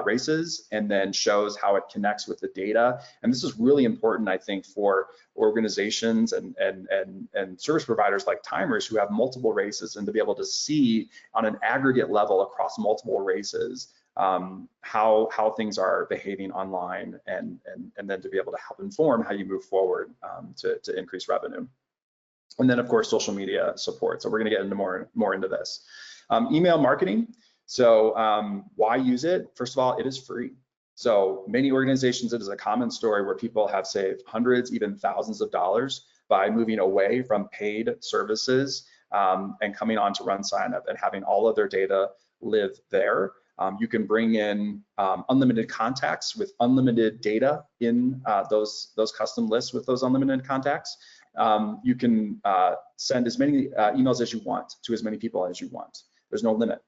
races, and then shows how it connects with the data. And this is really important, I think, for organizations and service providers like timers who have multiple races, and to be able to see on an aggregate level across multiple races how things are behaving online, and then to be able to help inform how you move forward to increase revenue. And then, of course, social media support. So we're going to get into more into this. Email marketing. So why use it? First of all, it is free. So many organizations, it is a common story where people have saved hundreds, even thousands of dollars by moving away from paid services and coming on to RunSignup and having all of their data live there. You can bring in unlimited contacts with unlimited data in those custom lists with those unlimited contacts. You can send as many emails as you want to as many people as you want. There's no limit.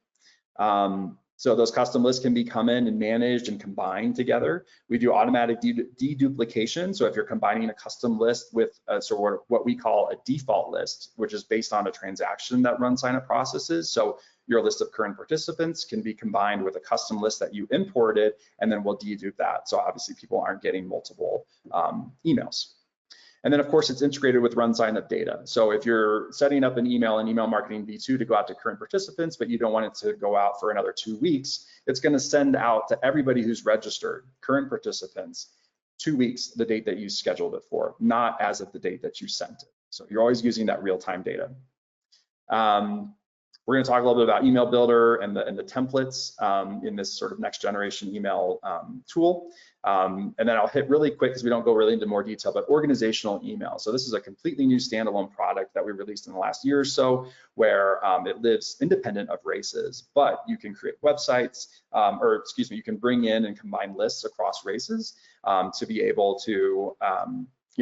So those custom lists can be come in and managed and combined together. We do automatic deduplication. So if you're combining a custom list with what we call a default list, which is based on a transaction that RunSignup processes. So your list of current participants can be combined with a custom list that you imported, and then we'll dedupe that. So obviously people aren't getting multiple emails. And then of course it's integrated with RunSignup data. So if you're setting up an email marketing V2 to go out to current participants, but you don't want it to go out for another 2 weeks, it's going to send out to everybody who's registered, current participants, 2 weeks, the date that you scheduled it for, not as of the date that you sent it. So you're always using that real-time data. We're going to talk a little bit about email builder and the templates in this sort of next generation email tool. And then I'll hit really quick because we don't go really into more detail, but organizational email. So this is a completely new standalone product that we released in the last year or so, where it lives independent of races, but you can create websites, you can bring in and combine lists across races to be able to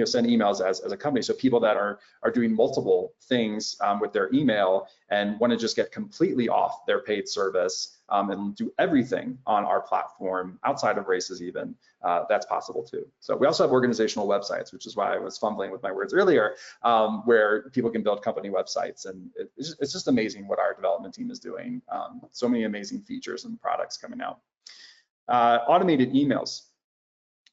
send emails as a company. So people that are doing multiple things with their email and want to just get completely off their paid service and do everything on our platform outside of races even, that's possible too. So we also have organizational websites, which is why I was fumbling with my words earlier, where people can build company websites. And it's just amazing what our development team is doing. So many amazing features and products coming out. Automated emails.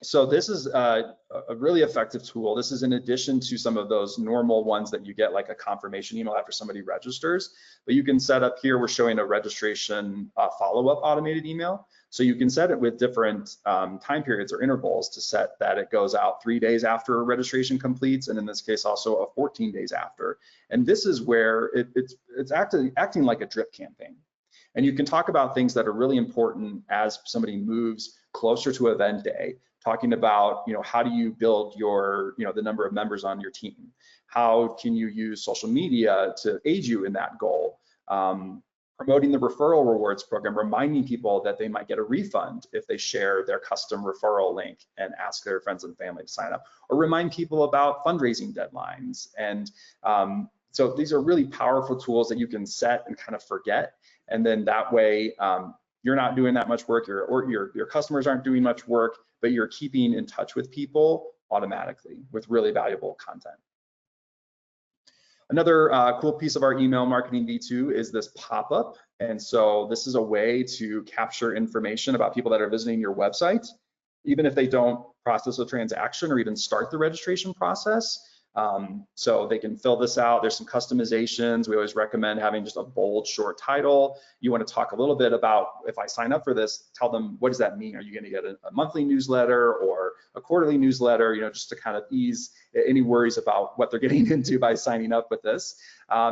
So this is a really effective tool. This is in addition to some of those normal ones that you get, like a confirmation email after somebody registers. But you can set up here, we're showing a registration follow-up automated email. So you can set it with different time periods or intervals to set that it goes out 3 days after registration completes, and in this case also 14 days after. And this is where it's acting like a drip campaign. And you can talk about things that are really important as somebody moves closer to event day, talking about, how do you build your, the number of members on your team? How can you use social media to aid you in that goal? Promoting the referral rewards program, reminding people that they might get a refund if they share their custom referral link and ask their friends and family to sign up, or remind people about fundraising deadlines. And so these are really powerful tools that you can set and kind of forget. And then that way, you're not doing that much work, your customers aren't doing much work, but you're keeping in touch with people automatically with really valuable content. Another cool piece of our email marketing V2 is this pop-up. And so this is a way to capture information about people that are visiting your website, even if they don't process a transaction or even start the registration process. So they can fill this out. There's some customizations. We always recommend having just a bold, short title. You want to talk a little bit about, if I sign up for this, tell them, what does that mean? Are you going to get a monthly newsletter or a quarterly newsletter? Just to kind of ease any worries about what they're getting into by signing up with this.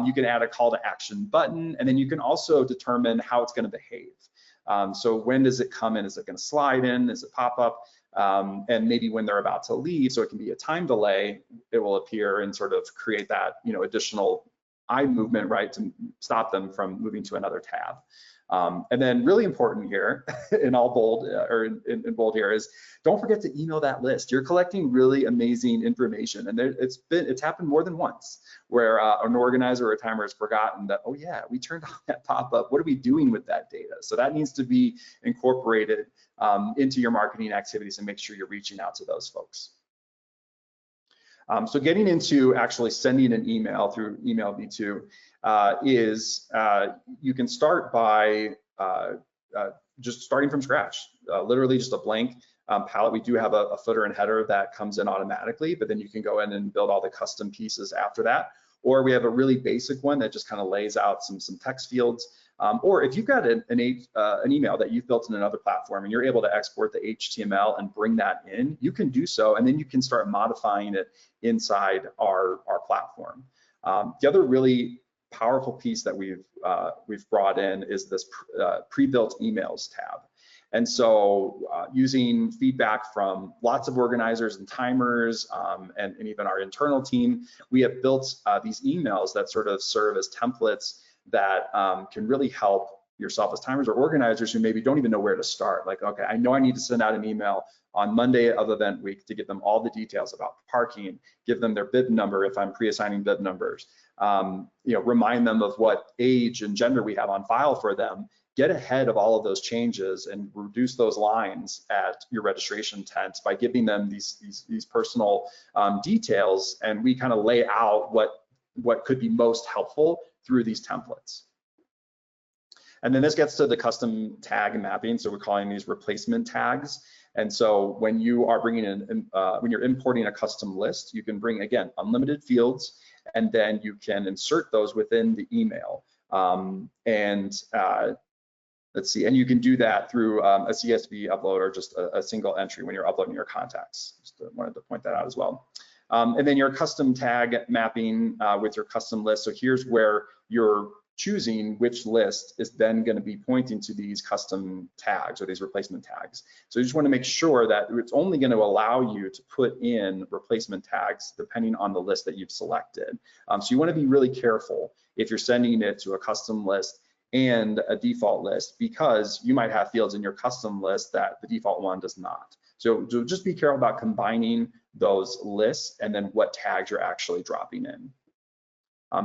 You can add a call to action button, and then you can also determine how it's going to behave. So when does it come in? Is it going to slide in? Is it pop up? And maybe when they're about to leave, so it can be a time delay, it will appear and sort of create that, additional eye movement, right, to stop them from moving to another tab. And then really important here, in all bold or in bold here, is don't forget to email that list. You're collecting really amazing information, and it's happened more than once where an organizer or a timer has forgotten that, oh yeah, we turned on that pop-up. What are we doing with that data? So that needs to be incorporated into your marketing activities and make sure you're reaching out to those folks. So getting into actually sending an email through email V2 is you can start by just starting from scratch, literally just a blank palette. We do have a footer and header that comes in automatically, but then you can go in and build all the custom pieces after that. Or we have a really basic one that just kind of lays out some text fields. Or if you've got an email that you've built in another platform and you're able to export the HTML and bring that in, you can do so, and then you can start modifying it inside our platform. The other really powerful piece that we've brought in is this pre-built emails tab. And so using feedback from lots of organizers and timers and even our internal team, we have built these emails that sort of serve as templates that can really help yourself as timers or organizers who maybe don't even know where to start. Like, okay, I know I need to send out an email on Monday of event week to give them all the details about parking, give them their bib number if I'm pre-assigning bib numbers, remind them of what age and gender we have on file for them, get ahead of all of those changes and reduce those lines at your registration tent by giving them these personal details, and we kind of lay out what could be most helpful through these templates. And then this gets to the custom tag mapping. So we're calling these replacement tags. And so when you are bringing in, when you're importing a custom list, you can bring, again, unlimited fields, and then you can insert those within the email. Let's see, and you can do that through a CSV upload or just a single entry when you're uploading your contacts. Just wanted to point that out as well. And then your custom tag mapping with your custom list. So here's where you're choosing which list is then going to be pointing to these custom tags or these replacement tags. So you just want to make sure that it's only going to allow you to put in replacement tags depending on the list that you've selected. So you want to be really careful if you're sending it to a custom list and a default list, because you might have fields in your custom list that the default one does not. So just be careful about combining those lists and then what tags you're actually dropping in.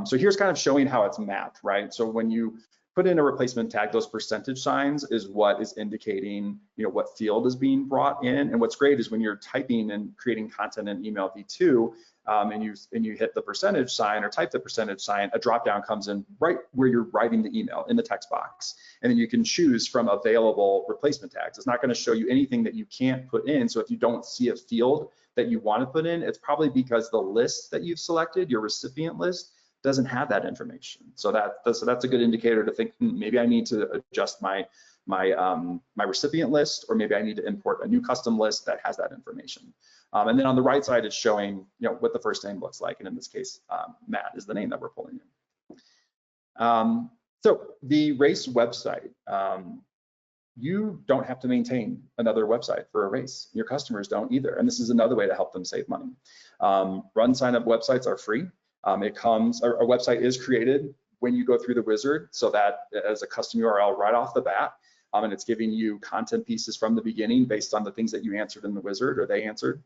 So here's kind of showing how it's mapped, right? So when you put in a replacement tag, those percentage signs is what is indicating, what field is being brought in. And what's great is when you're typing and creating content in email v2, and you hit the percentage sign or type the percentage sign, a dropdown comes in right where you're writing the email in the text box. And then you can choose from available replacement tags. It's not going to show you anything that you can't put in. So if you don't see a field that you want to put in, it's probably because the list that you've selected, your recipient list, doesn't have that information. So that's a good indicator to think, maybe I need to adjust my recipient list, or maybe I need to import a new custom list that has that information. And then on the right side, it's showing what the first name looks like, and in this case, Matt is the name that we're pulling in. So the race website, you don't have to maintain another website for a race. Your customers don't either, and this is another way to help them save money. RunSignup websites are free. A website is created when you go through the wizard, so that as a custom URL right off the bat, and it's giving you content pieces from the beginning based on the things that you answered in the wizard or they answered.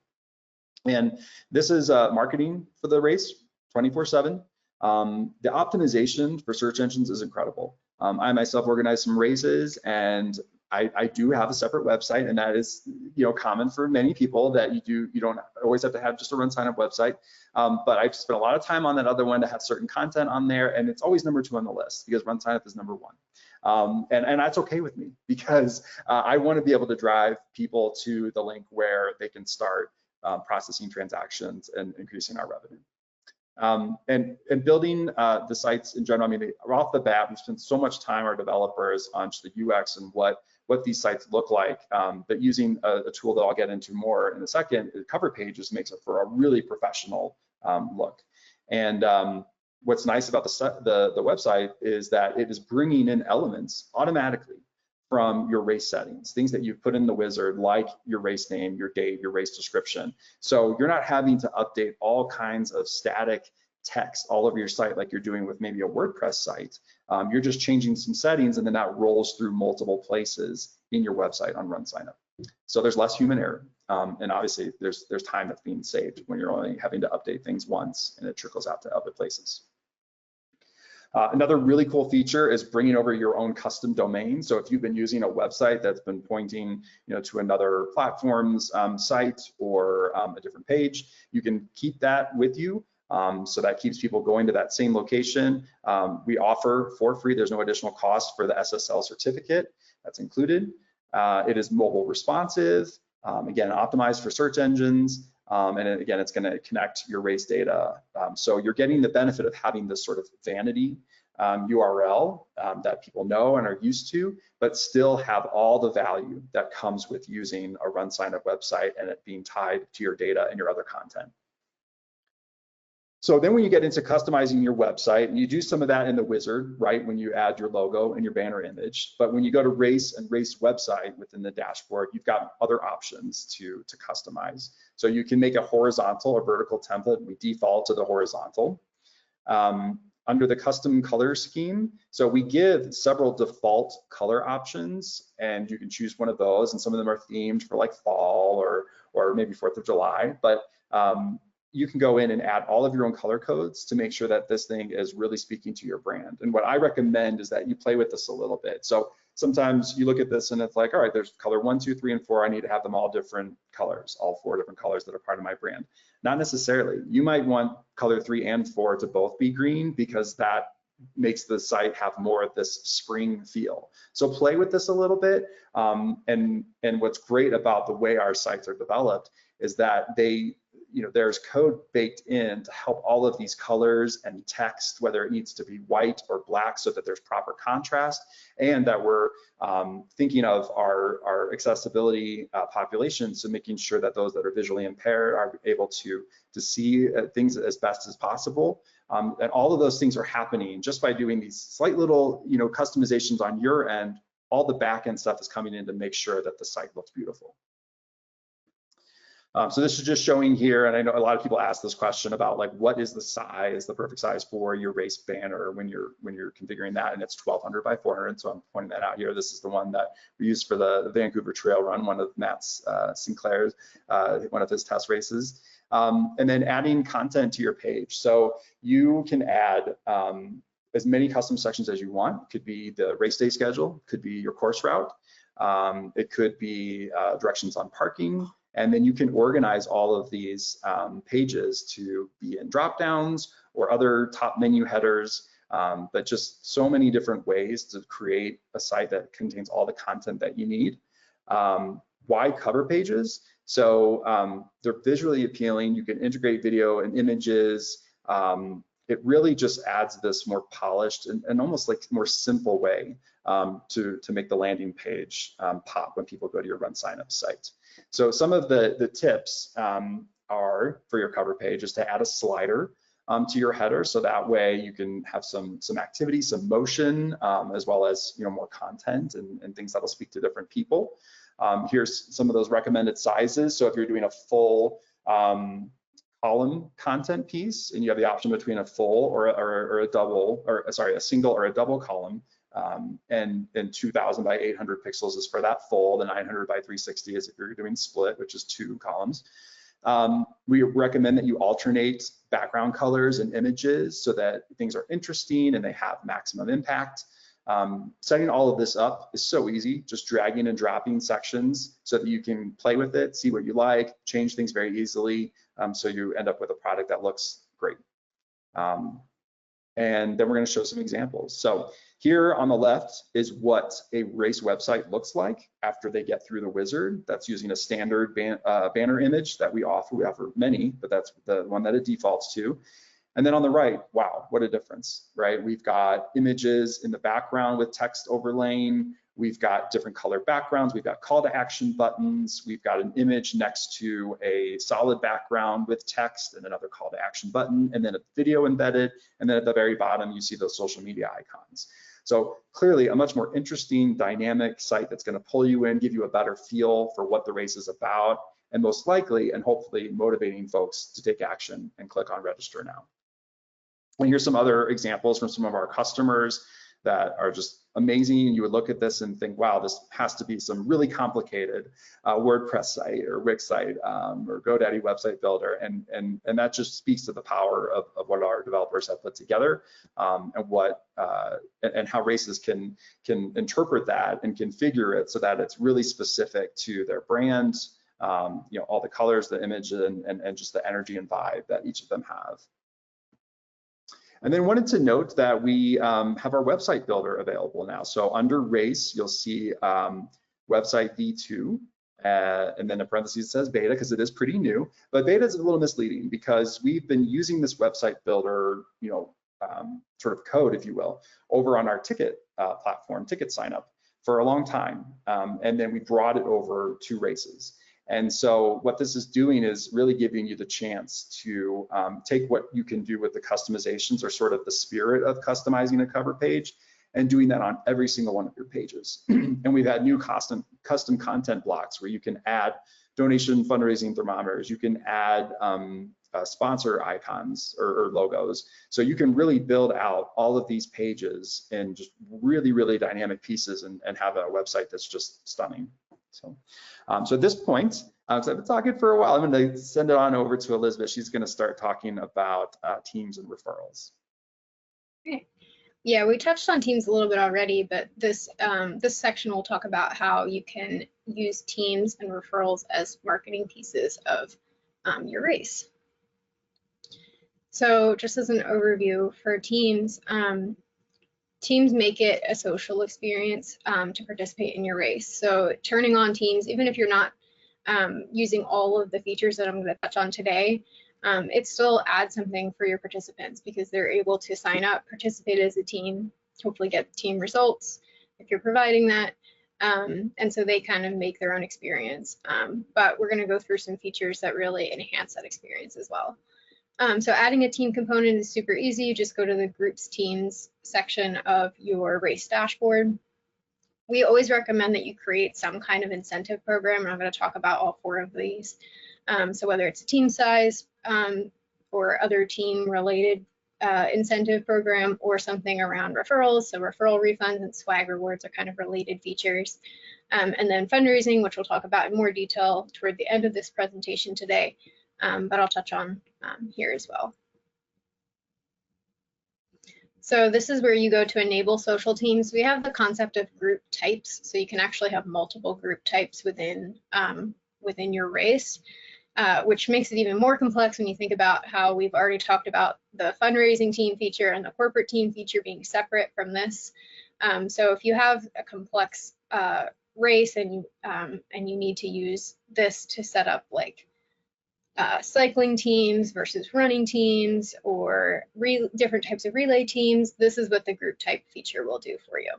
And this is marketing for the race 24/7. The optimization for search engines is incredible. I myself organize some races, and I do have a separate website, and that is common for many people, that you don't always have to have just a RunSignup website. But I've spent a lot of time on that other one to have certain content on there, and it's always number 2 on the list because RunSignup is number 1. And that's okay with me, because I want to be able to drive people to the link where they can start processing transactions and increasing our revenue. And building the sites in general, I mean, off the bat, we spent so much time, our developers, on just the UX and what these sites look like, but using a tool that I'll get into more in a second, the cover pages makes it for a really professional look. And what's nice about the website is that it is bringing in elements automatically from your race settings, things that you've put in the wizard, like your race name, your date, your race description. So you're not having to update all kinds of static text all over your site like you're doing with maybe a WordPress site. You're just changing some settings, and then that rolls through multiple places in your website on RunSignup. So there's less human error, and obviously there's time that's being saved when you're only having to update things once and it trickles out to other places. Another really cool feature is bringing over your own custom domain. So if you've been using a website that's been pointing to another platform's site or a different page, you can keep that with you. So that keeps people going to that same location. We offer for free, there's no additional cost for the SSL certificate that's included. It is mobile responsive, again, optimized for search engines. And again, it's going to connect your race data. So you're getting the benefit of having this sort of vanity URL that people know and are used to, but still have all the value that comes with using a RunSignup website and it being tied to your data and your other content. So then when you get into customizing your website, you do some of that in the wizard, right? When you add your logo and your banner image. But when you go to race and race website within the dashboard, you've got other options to customize. So you can make a horizontal or vertical template. We default to the horizontal. Under the custom color scheme, so we give several default color options, and you can choose one of those. And some of them are themed for like fall or maybe 4th of July. But you can go in and add all of your own color codes to make sure that this thing is really speaking to your brand. And what I recommend is that you play with this a little bit. So sometimes you look at this and it's like, all right, there's color 1, 2, 3, and 4. I need to have them all different colors, all 4 different colors that are part of my brand. Not necessarily. You might want color 3 and 4 to both be green because that makes the site have more of this spring feel. So play with this a little bit. And what's great about the way our sites are developed is that they, there's code baked in to help all of these colors and text, whether it needs to be white or black, so that there's proper contrast, and that we're thinking of our accessibility population, so making sure that those that are visually impaired are able to see things as best as possible. And all of those things are happening just by doing these slight little customizations on your end. All the back end stuff is coming in to make sure that the site looks beautiful. So this is just showing here, and I know a lot of people ask this question about like, what is the size, the perfect size for your race banner when you're configuring that, and it's 1200 by 400. So I'm pointing that out here. This is the one that we used for the Vancouver Trail Run, one of Matt Sinclair's, one of his test races. And then adding content to your page. So you can add as many custom sections as you want. It could be the race day schedule, could be your course route, it could be directions on parking. And then you can organize all of these pages to be in drop downs or other top menu headers, but just so many different ways to create a site that contains all the content that you need. Why cover pages? So they're visually appealing. You can integrate video and images. It really just adds this more polished and almost like more simple way to make the landing page pop when people go to your RunSignup site. So some of the tips are for your cover page is to add a slider to your header, so that way you can have some activity, some motion, as well as more content and things that'll speak to different people. Here's some of those recommended sizes. So if you're doing a full column content piece, and you have the option between a full or a double, or sorry, a single or a double column, and 2000 by 800 pixels is for that full. The 900 by 360 is if you're doing split, which is 2 columns. We recommend that you alternate background colors and images so that things are interesting and they have maximum impact. Setting all of this up is so easy, just dragging and dropping sections so that you can play with it, see what you like, change things very easily, so you end up with a product that looks great. And then we're going to show some examples. So here on the left is what a race website looks like after they get through the wizard. That's using a standard banner image that we offer. We offer many, but that's the one that it defaults to. And then on the right, wow, what a difference, right? We've got images in the background with text overlaying. We've got different color backgrounds. We've got call to action buttons. We've got an image next to a solid background with text and another call to action button, and then a video embedded. And then at the very bottom, you see those social media icons. So clearly a much more interesting, dynamic site that's going to pull you in, give you a better feel for what the race is about, and most likely and hopefully motivating folks to take action and click on register now. And here's some other examples from some of our customers that are just amazing. You would look at this and think, wow, this has to be some really complicated WordPress site or Wix site or GoDaddy website builder. And that just speaks to the power of what our developers have put together, and how races can interpret that and configure it so that it's really specific to their brand, all the colors, the image, and just the energy and vibe that each of them have. And then wanted to note that we have our website builder available now. So under race, you'll see website v2, and then in parentheses it says beta because it is pretty new. But beta is a little misleading because we've been using this website builder, sort of code, if you will, over on our ticket platform, TicketSignup, for a long time. And then we brought it over to races. And so what this is doing is really giving you the chance to take what you can do with the customizations, or sort of the spirit of customizing a cover page, and doing that on every single one of your pages. And we've had new custom content blocks where you can add donation fundraising thermometers, you can add sponsor icons or logos. So you can really build out all of these pages in just really, really dynamic pieces and have a website that's just stunning. So at this point, so I've been talking for a while, I'm going to send it on over to Elizabeth. She's going to start talking about teams and referrals. Okay. Yeah, we touched on teams a little bit already, but this section will talk about how you can use teams and referrals as marketing pieces of your race. So just as an overview for teams, Teams make it a social experience to participate in your race. So turning on teams, even if you're not using all of the features that I'm going to touch on today, it still adds something for your participants because they're able to sign up, participate as a team, hopefully get team results if you're providing that. And so they kind of make their own experience. But we're going to go through some features that really enhance that experience as well. So adding a team component is super easy. You just go to the groups teams section of your race dashboard. We always recommend that you create some kind of incentive program, and I'm going to talk about all 4 of these. So whether it's a team size or other team related incentive program or something around referrals. So referral refunds and swag rewards are kind of related features. And then fundraising, which we'll talk about in more detail toward the end of this presentation today, but I'll touch on here as well. So this is where you go to enable social teams. We have the concept of group types, so you can actually have multiple group types within your race. Which makes it even more complex when you think about how we've already talked about the fundraising team feature and the corporate team feature being separate from this. So if you have a complex race and you need to use this to set up like cycling teams versus running teams or different types of relay teams, this is what the group type feature will do for you.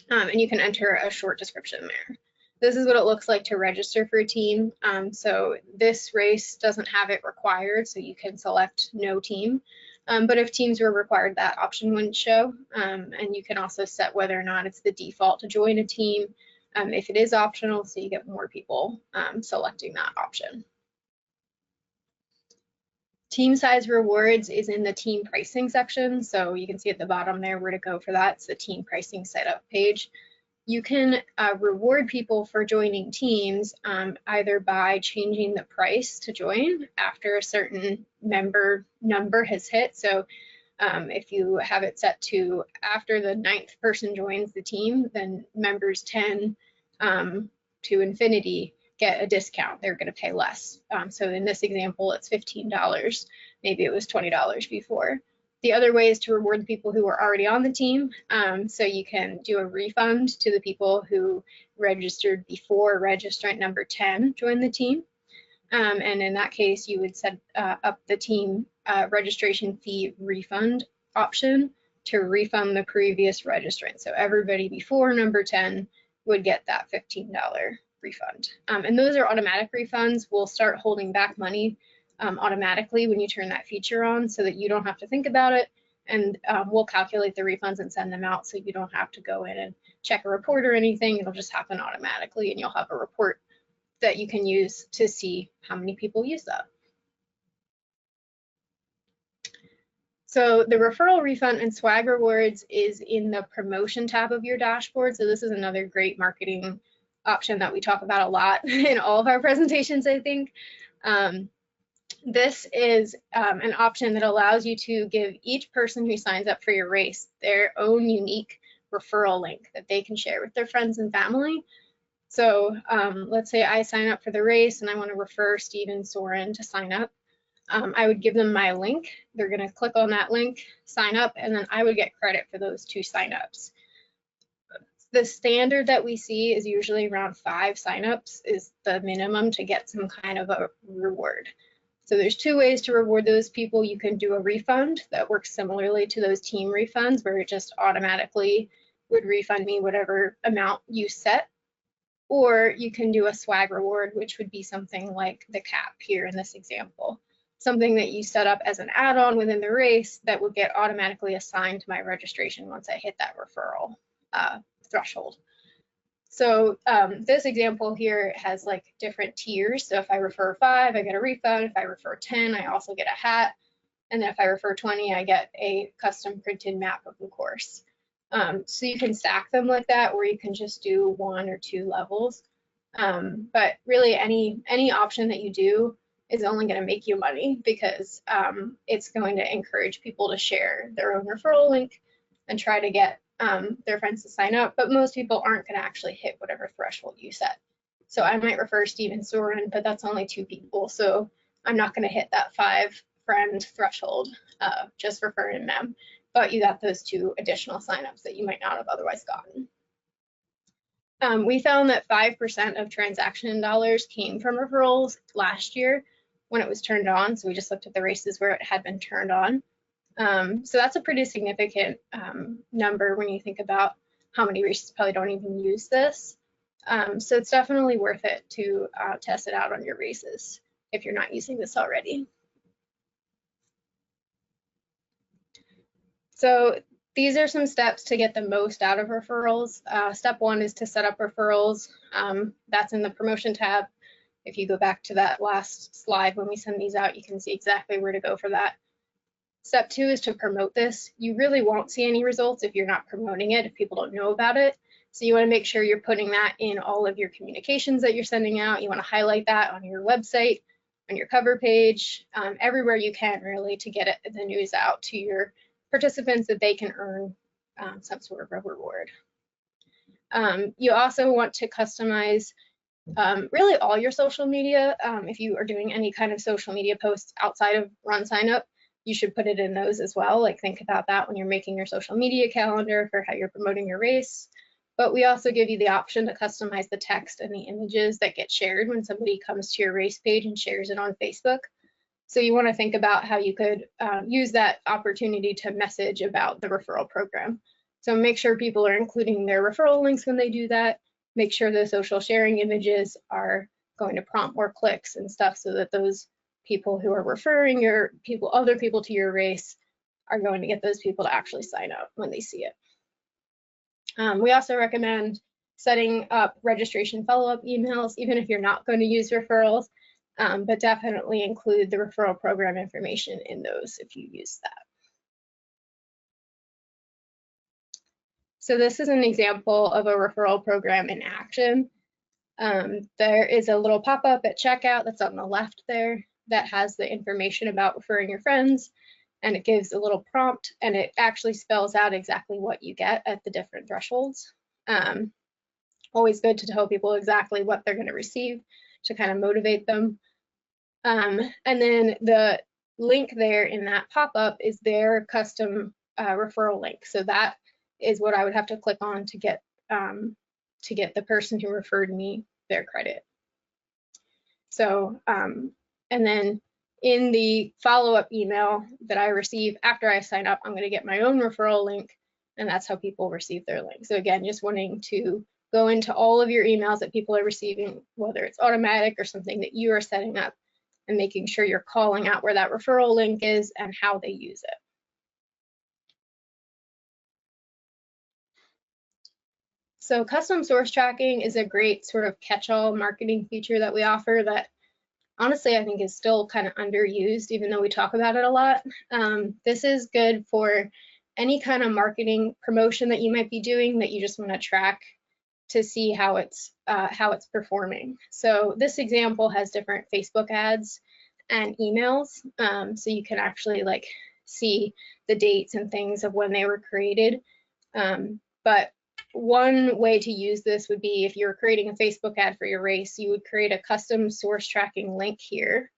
And you can enter a short description there. This is what it looks like to register for a team. So this race doesn't have it required, so you can select no team. But if teams were required, that option wouldn't show. And you can also set whether or not it's the default to join a team if it is optional, so you get more people selecting that option. Team size rewards is in the team pricing section. So you can see at the bottom there where to go for that. It's the team pricing setup page. You can reward people for joining teams either by changing the price to join after a certain member number has hit. So if you have it set to after the 9th person joins the team, then members 10 to infinity get a discount. They're going to pay less. So in this example, it's $15. Maybe it was $20 before. The other way is to reward the people who are already on the team. So you can do a refund to the people who registered before registrant number 10 joined the team. And in that case, you would set up the team registration fee refund option to refund the previous registrant. So everybody before number 10 would get that $15 refund. And those are automatic refunds. We'll start holding back money automatically when you turn that feature on so that you don't have to think about it, and we'll calculate the refunds and send them out so you don't have to go in and check a report or anything. It'll just happen automatically and you'll have a report that you can use to see how many people use that. So the referral refund and swag rewards is in the promotion tab of your dashboard. So this is another great marketing option that we talk about a lot in all of our presentations, I think. This is an option that allows you to give each person who signs up for your race their own unique referral link that they can share with their friends and family. So let's say I sign up for the race and I want to refer Steve and Soren to sign up. I would give them my link. They're going to click on that link, sign up, and then I would get credit for those 2 signups. The standard that we see is usually around 5 signups is the minimum to get some kind of a reward. So there's 2 ways to reward those people. You can do a refund that works similarly to those team refunds where it just automatically would refund me whatever amount you set. Or you can do a swag reward, which would be something like the cap here in this example. Something that you set up as an add-on within the race that would get automatically assigned to my registration once I hit that referral threshold. So this example here has like different tiers. So if I refer 5, I get a refund. If I refer 10, I also get a hat. And then if I refer 20, I get a custom printed map of the course. So you can stack them like that, or you can just do 1 or 2 levels. But really any option that you do is only going to make you money because it's going to encourage people to share their own referral link and try to get their friends to sign up, but most people aren't going to actually hit whatever threshold you set. So I might refer Steve and Soren, but that's only 2 people. So I'm not going to hit that 5 friend threshold just referring them. but you got those 2 additional signups that you might not have otherwise gotten. We found that 5% of transaction dollars came from referrals last year when it was turned on. So we just looked at the races where it had been turned on. So that's a pretty significant number when you think about how many races probably don't even use this. So it's definitely worth it to test it out on your races if you're not using this already. So these are some steps to get the most out of referrals. Step 1 is to set up referrals. That's in the promotion tab. If you go back to that last slide when we send these out, you can see exactly where to go for that. Step 2 is to promote this. You really won't see any results if you're not promoting it, if people don't know about it. So you want to make sure you're putting that in all of your communications that you're sending out. You want to highlight that on your website, on your cover page, everywhere you can really to get the news out to your participants that they can earn some sort of a reward. You also want to customize really all your social media. If you are doing any kind of social media posts outside of RunSignup, you should put it in those as well. Like think about that when you're making your social media calendar for how you're promoting your race. But we also give you the option to customize the text and the images that get shared when somebody comes to your race page and shares it on Facebook. So you want to think about how you could use that opportunity to message about the referral program. So make sure people are including their referral links when they do that. Make sure the social sharing images are going to prompt more clicks and stuff so that those people who are referring other people to your race are going to get those people to actually sign up when they see it. We also recommend setting up registration follow-up emails, even if you're not going to use referrals, but definitely include the referral program information in those if you use that. So this is an example of a referral program in action. There is a little pop-up at checkout that's on the left there that has the information about referring your friends, and it gives a little prompt, and it actually spells out exactly what you get at the different thresholds. Always good to tell people exactly what they're going to receive to kind of motivate them. And then the link there in that pop-up is their custom referral link. So that is what I would have to click on to get the person who referred me their credit. So, and then in the follow-up email that I receive after I sign up, I'm going to get my own referral link, and that's how people receive their link. So again, just wanting to go into all of your emails that people are receiving, whether it's automatic or something that you are setting up, and making sure you're calling out where that referral link is and how they use it. So custom source tracking is a great sort of catch-all marketing feature that we offer that honestly I think is still kind of underused, even though we talk about it a lot. This is good for any kind of marketing promotion that you might be doing that you just want to track to see how it's performing. So this example has different Facebook ads and emails, so you can actually like see the dates and things of when they were created. But one way to use this would be if you're creating a Facebook ad for your race, you would create a custom source tracking link here,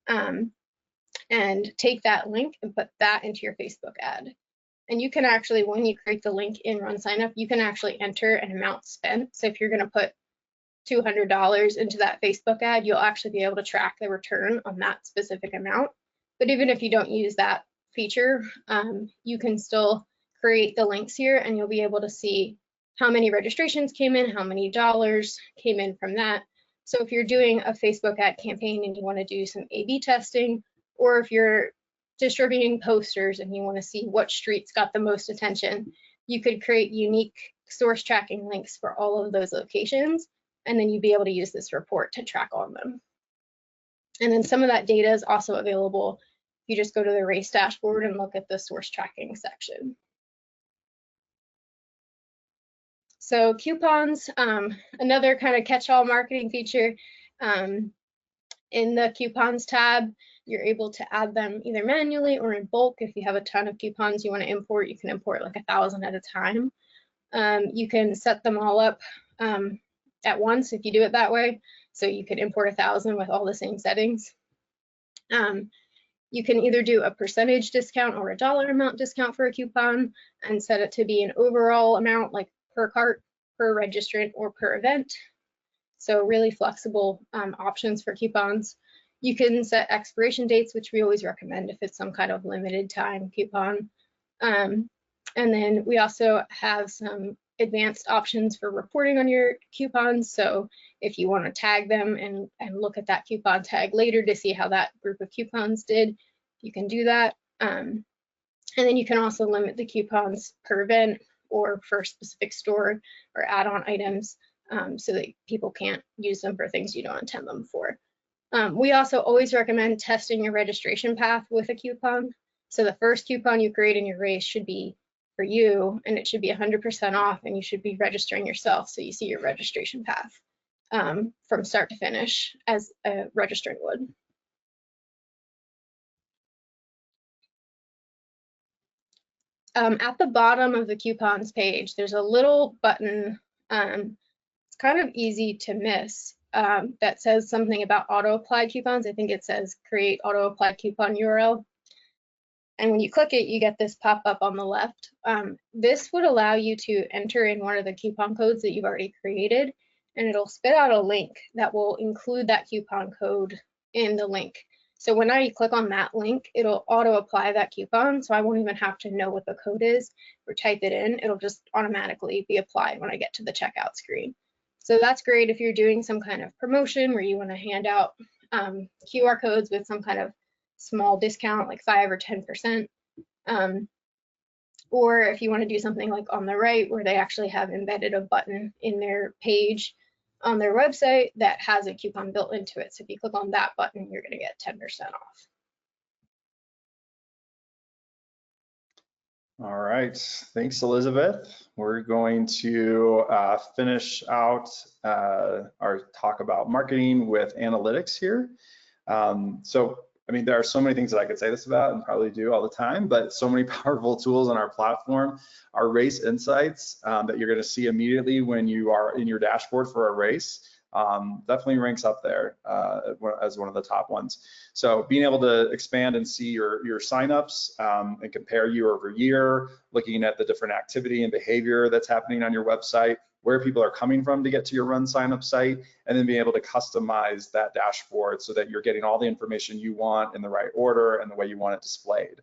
and take that link and put that into your Facebook ad. And you can actually, when you create the link in RunSignup, you can actually enter an amount spent. So if you're going to put $200 into that Facebook ad, you'll actually be able to track the return on that specific amount. But even if you don't use that feature, you can still create the links here, and you'll be able to see how many registrations came in, how many dollars came in from that. So if you're doing a Facebook ad campaign and you want to do some A/B testing, or if you're distributing posters and you want to see what streets got the most attention, you could create unique source tracking links for all of those locations, and then you'd be able to use this report to track on them. And then some of that data is also available if you just go to the race dashboard and look at the source tracking section. So coupons, another kind of catch-all marketing feature. In the coupons tab, you're able to add them either manually or in bulk. If you have a ton of coupons you want to import, you can import like 1,000 at a time. You can set them all up at once if you do it that way. So you could import 1,000 with all the same settings. You can either do a percentage discount or a dollar amount discount for a coupon and set it to be an overall amount, like per cart, per registrant, or per event. So really flexible options for coupons. You can set expiration dates, which we always recommend if it's some kind of limited time coupon. And then we also have some advanced options for reporting on your coupons. So if you want to tag them and look at that coupon tag later to see how that group of coupons did, you can do that. And then you can also limit the coupons per event or for specific store or add-on items so that people can't use them for things you don't intend them for. We also always recommend testing your registration path with a coupon. So the first coupon you create in your race should be for you, and it should be 100% off, and you should be registering yourself so you see your registration path from start to finish as a registrant would. At the bottom of the coupons page, there's a little button, it's kind of easy to miss, that says something about auto-applied coupons. I think it says create auto-applied coupon URL. And when you click it, you get this pop-up on the left. This would allow you to enter in one of the coupon codes that you've already created, and it'll spit out a link that will include that coupon code in the link. So when I click on that link, it'll auto-apply that coupon, so I won't even have to know what the code is or type it in. It'll just automatically be applied when I get to the checkout screen. So that's great if you're doing some kind of promotion where you want to hand out QR codes with some kind of small discount, like 5 or 10%. Or if you want to do something like on the right where they actually have embedded a button in their page on their website that has a coupon built into it. So if you click on that button, you're going to get 10% off. All right, thanks, Elizabeth. We're going to finish out our talk about marketing with analytics here. I mean, there are so many things that I could say this about and probably do all the time, but so many powerful tools on our platform. Our race insights that you're going to see immediately when you are in your dashboard for a race definitely ranks up there as one of the top ones. So being able to expand and see your signups and compare year over year, looking at the different activity and behavior that's happening on your website, where people are coming from to get to your RunSignup site, and then being able to customize that dashboard so that you're getting all the information you want in the right order and the way you want it displayed.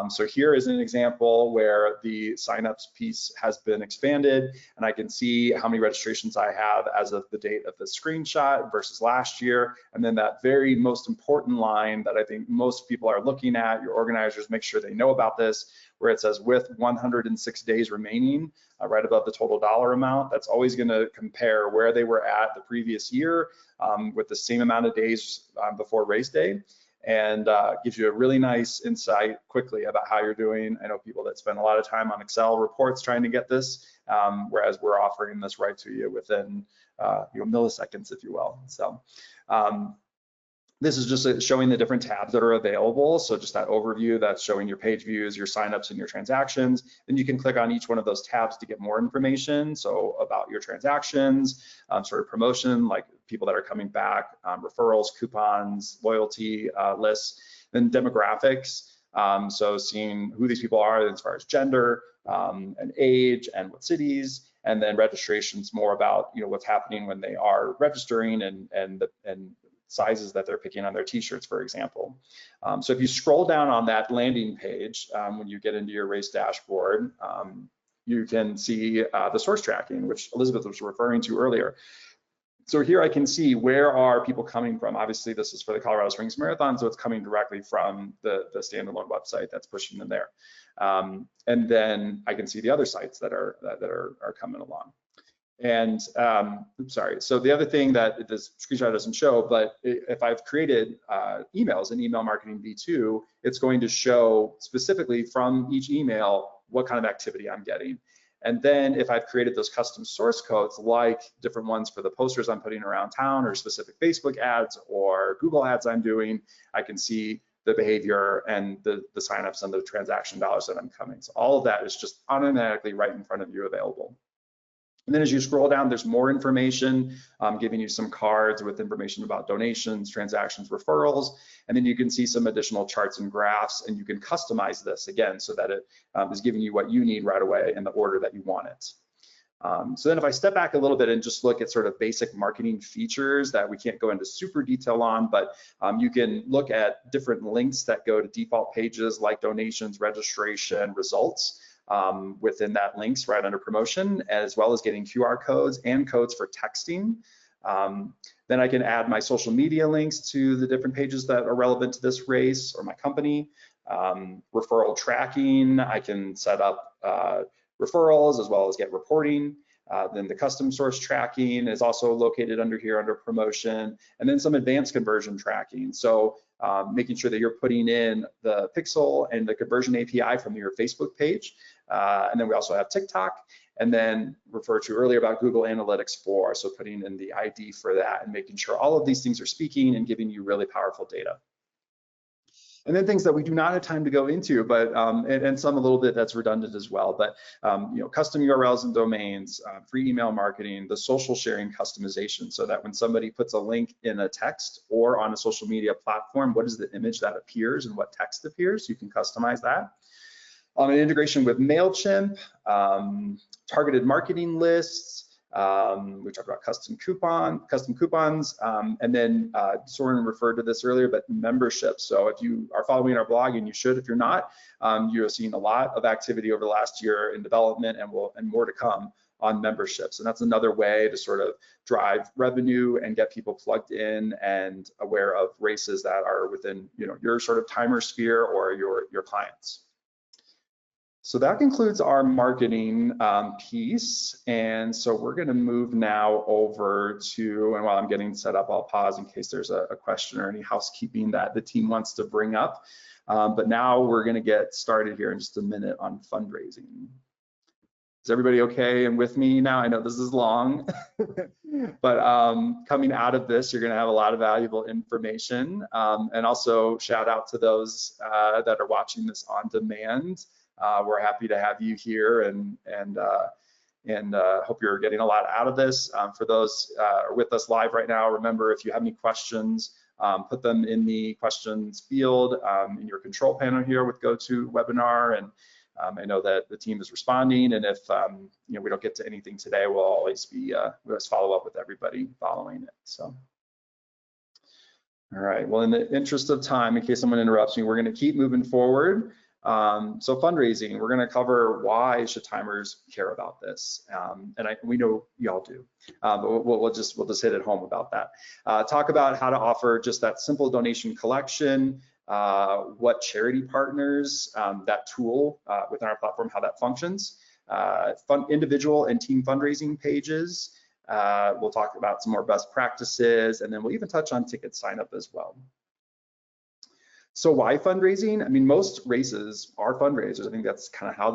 So here is an example where the signups piece has been expanded, and I can see how many registrations I have as of the date of the screenshot versus last year. And then that very most important line that I think most people are looking at, your organizers make sure they know about this, where it says with 106 days remaining, right above the total dollar amount. That's always going to compare where they were at the previous year with the same amount of days before race day, and gives you a really nice insight quickly about how you're doing. I know people that spend a lot of time on Excel reports trying to get this, whereas we're offering this right to you within milliseconds, if you will. So this is just showing the different tabs that are available. So just that overview that's showing your page views, your signups, and your transactions. Then you can click on each one of those tabs to get more information. So about your transactions, sort of promotion, like people that are coming back, referrals, coupons, loyalty lists, then demographics. So seeing who these people are as far as gender and age and what cities, and then registrations more about what's happening when they are registering and sizes that they're picking on their t-shirts, for example. So if you scroll down on that landing page, when you get into your race dashboard, you can see the source tracking, which Elizabeth was referring to earlier. So here I can see where are people coming from. Obviously, this is for the Colorado Springs Marathon, so it's coming directly from the standalone website that's pushing them there. And then I can see the other sites that are coming along. And sorry, so the other thing that this screenshot doesn't show, but if I've created emails in Email Marketing V2, it's going to show specifically from each email what kind of activity I'm getting. And then if I've created those custom source codes, like different ones for the posters I'm putting around town or specific Facebook ads or Google ads I'm doing, I can see the behavior and the signups and the transaction dollars that I'm coming. So all of that is just automatically right in front of you available. And then as you scroll down, there's more information, giving you some cards with information about donations, transactions, referrals, and then you can see some additional charts and graphs, and you can customize this again so that it is giving you what you need right away in the order that you want it. So then if I step back a little bit and just look at sort of basic marketing features that we can't go into super detail on, but you can look at different links that go to default pages like donations, registration, results. Within that links right under promotion, as well as getting QR codes and codes for texting. Then I can add my social media links to the different pages that are relevant to this race or my company. Referral tracking, I can set up referrals as well as get reporting. Then the custom source tracking is also located under here under promotion, and then some advanced conversion tracking. So making sure that you're putting in the pixel and the conversion API from your Facebook page. And then we also have TikTok, and then referred to earlier about Google Analytics 4. So putting in the ID for that and making sure all of these things are speaking and giving you really powerful data. And then things that we do not have time to go into, but and some a little bit that's redundant as well. But you know, custom URLs and domains, free email marketing, the social sharing customization, so that when somebody puts a link in a text or on a social media platform, what is the image that appears and what text appears? You can customize that. An integration with MailChimp, targeted marketing lists. We talked about custom coupons, and then Soren referred to this earlier, but memberships. So if you are following our blog, and you should if you're not, you're seeing a lot of activity over the last year in development, and more to come on memberships. And that's another way to sort of drive revenue and get people plugged in and aware of races that are within, you know, your sort of timer sphere or your clients. So that concludes our marketing piece. And so we're going to move now over to, and while I'm getting set up, I'll pause in case there's a question or any housekeeping that the team wants to bring up. But now we're going to get started here in just a minute on fundraising. Is everybody okay and with me now? I know this is long, but coming out of this, you're going to have a lot of valuable information. And also shout out to those that are watching this on demand. We're happy to have you here, and hope you're getting a lot out of this. For those with us live right now, remember, if you have any questions, put them in the questions field in your control panel here with GoToWebinar, and I know that the team is responding. And if you know, we don't get to anything today, we'll always follow up with everybody following it. So. All right, well, in the interest of time, in case someone interrupts me, we're going to keep moving forward. So fundraising, we're going to cover why should timers care about this, and we know y'all do, but we'll just hit it home about that. Talk about how to offer just that simple donation collection, what charity partners, that tool within our platform, how that functions, individual and team fundraising pages. We'll talk about some more best practices, and then we'll even touch on TicketSignup as well. So why fundraising? I mean, most races are fundraisers. I think that's kind of how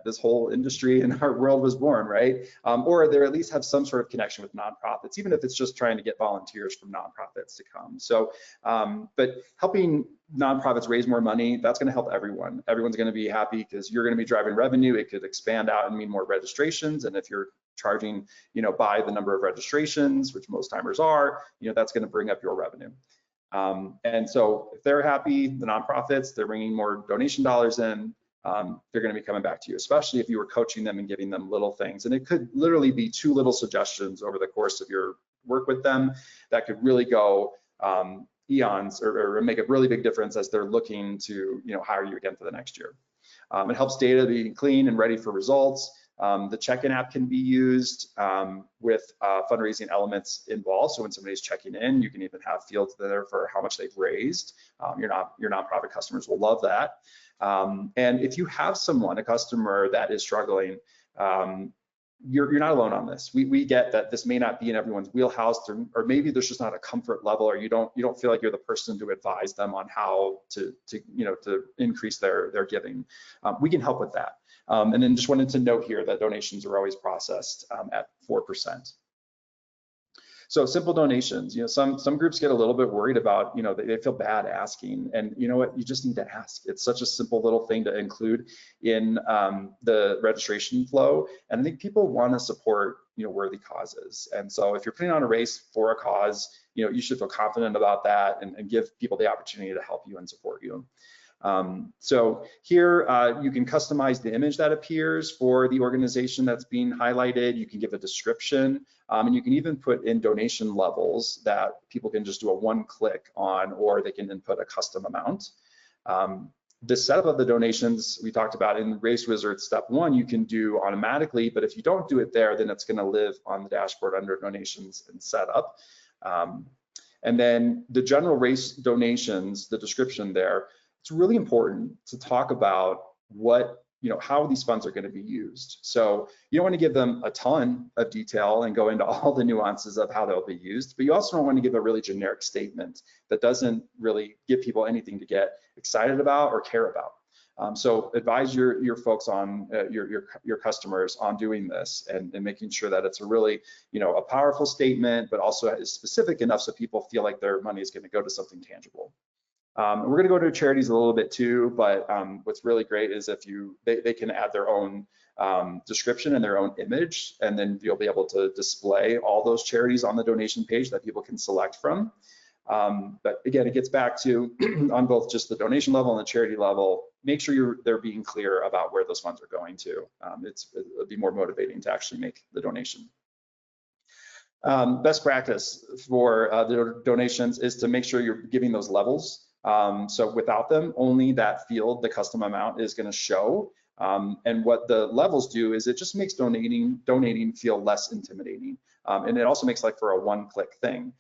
this whole industry and our world was born, right? Or they at least have some sort of connection with nonprofits, even if it's just trying to get volunteers from nonprofits to come. So, but helping nonprofits raise more money, that's going to help everyone. Everyone's going to be happy because you're going to be driving revenue. It could expand out and mean more registrations. And if you're charging, you know, by the number of registrations, which most timers are, you know, that's going to bring up your revenue. And so if they're happy, the nonprofits, they're bringing more donation dollars in, they're going to be coming back to you, especially if you were coaching them and giving them little things. And it could literally be 2 little suggestions over the course of your work with them that could really go eons or make a really big difference as they're looking to, you know, hire you again for the next year. It helps data be clean and ready for results. The check-in app can be used with fundraising elements involved. So when somebody's checking in, you can even have fields there for how much they've raised. Your nonprofit customers will love that. And if you have a customer that is struggling, you're not alone on this. We get that this may not be in everyone's wheelhouse, or maybe there's just not a comfort level, or you don't feel like you're the person to advise them on how to increase their giving. We can help with that. And then just wanted to note here that donations are always processed at 4%. So simple donations, some groups get a little bit worried about, they feel bad asking, and you know what, you just need to ask. It's such a simple little thing to include in the registration flow. And I think people want to support, worthy causes. And so if you're putting on a race for a cause, you should feel confident about that and give people the opportunity to help you and support you. So here you can customize the image that appears for the organization that's being highlighted. You can give a description, and you can even put in donation levels that people can just do a one-click on, or they can input a custom amount. The setup of the donations we talked about in Race Wizard step 1, you can do automatically, but if you don't do it there, then it's going to live on the dashboard under donations and setup. And then the general race donations, the description there, it's really important to talk about how these funds are going to be used. So you don't want to give them a ton of detail and go into all the nuances of how they'll be used, but you also don't want to give a really generic statement that doesn't really give people anything to get excited about or care about. So advise your folks on your customers on doing this and making sure that it's a really a powerful statement, but also is specific enough so people feel like their money is going to go to something tangible. We're going to go to charities a little bit too, but what's really great is if they can add their own description and their own image, and then you'll be able to display all those charities on the donation page that people can select from. But again, it gets back to on both just the donation level and the charity level, make sure they're being clear about where those funds are going to. It'll be more motivating to actually make the donation. Best practice for the donations is to make sure you're giving those levels. So without them, only that field, the custom amount, is going to show. And what the levels do is it just makes donating feel less intimidating. And it also makes for a one-click thing.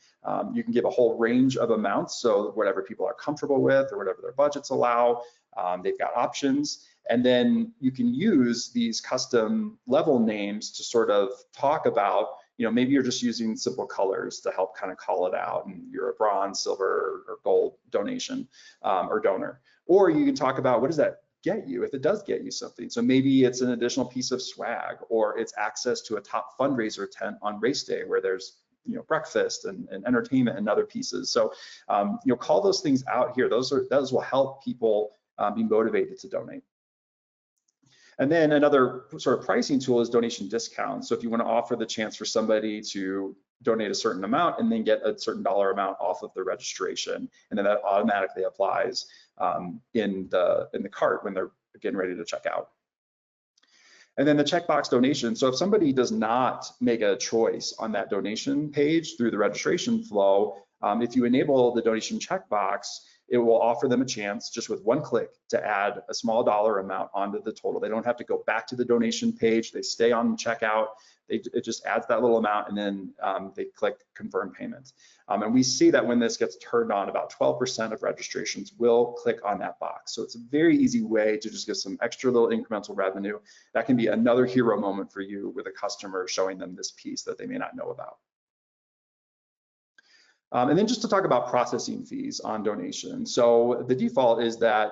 You can give a whole range of amounts, so whatever people are comfortable with or whatever their budgets allow, they've got options. And then you can use these custom level names to sort of talk about, maybe you're just using simple colors to help kind of call it out, and you're a bronze, silver, or gold donation or donor. Or you can talk about, what does that get you if it does get you something? So maybe it's an additional piece of swag, or it's access to a top fundraiser tent on race day where there's breakfast and entertainment and other pieces. So call those things out here. Those will help people be motivated to donate. And then another sort of pricing tool is donation discounts. So if you want to offer the chance for somebody to donate a certain amount and then get a certain dollar amount off of the registration, and then that automatically applies in the cart when they're getting ready to check out. And then the checkbox donation. So if somebody does not make a choice on that donation page through the registration flow, if you enable the donation checkbox, it will offer them a chance just with one click to add a small dollar amount onto the total. They don't have to go back to the donation page. They stay on checkout. It just adds that little amount, and then they click confirm payment. And we see that when this gets turned on, about 12% of registrations will click on that box. So it's a very easy way to just get some extra little incremental revenue. That can be another hero moment for you with a customer, showing them this piece that they may not know about. And then just to talk about processing fees on donation. So the default is that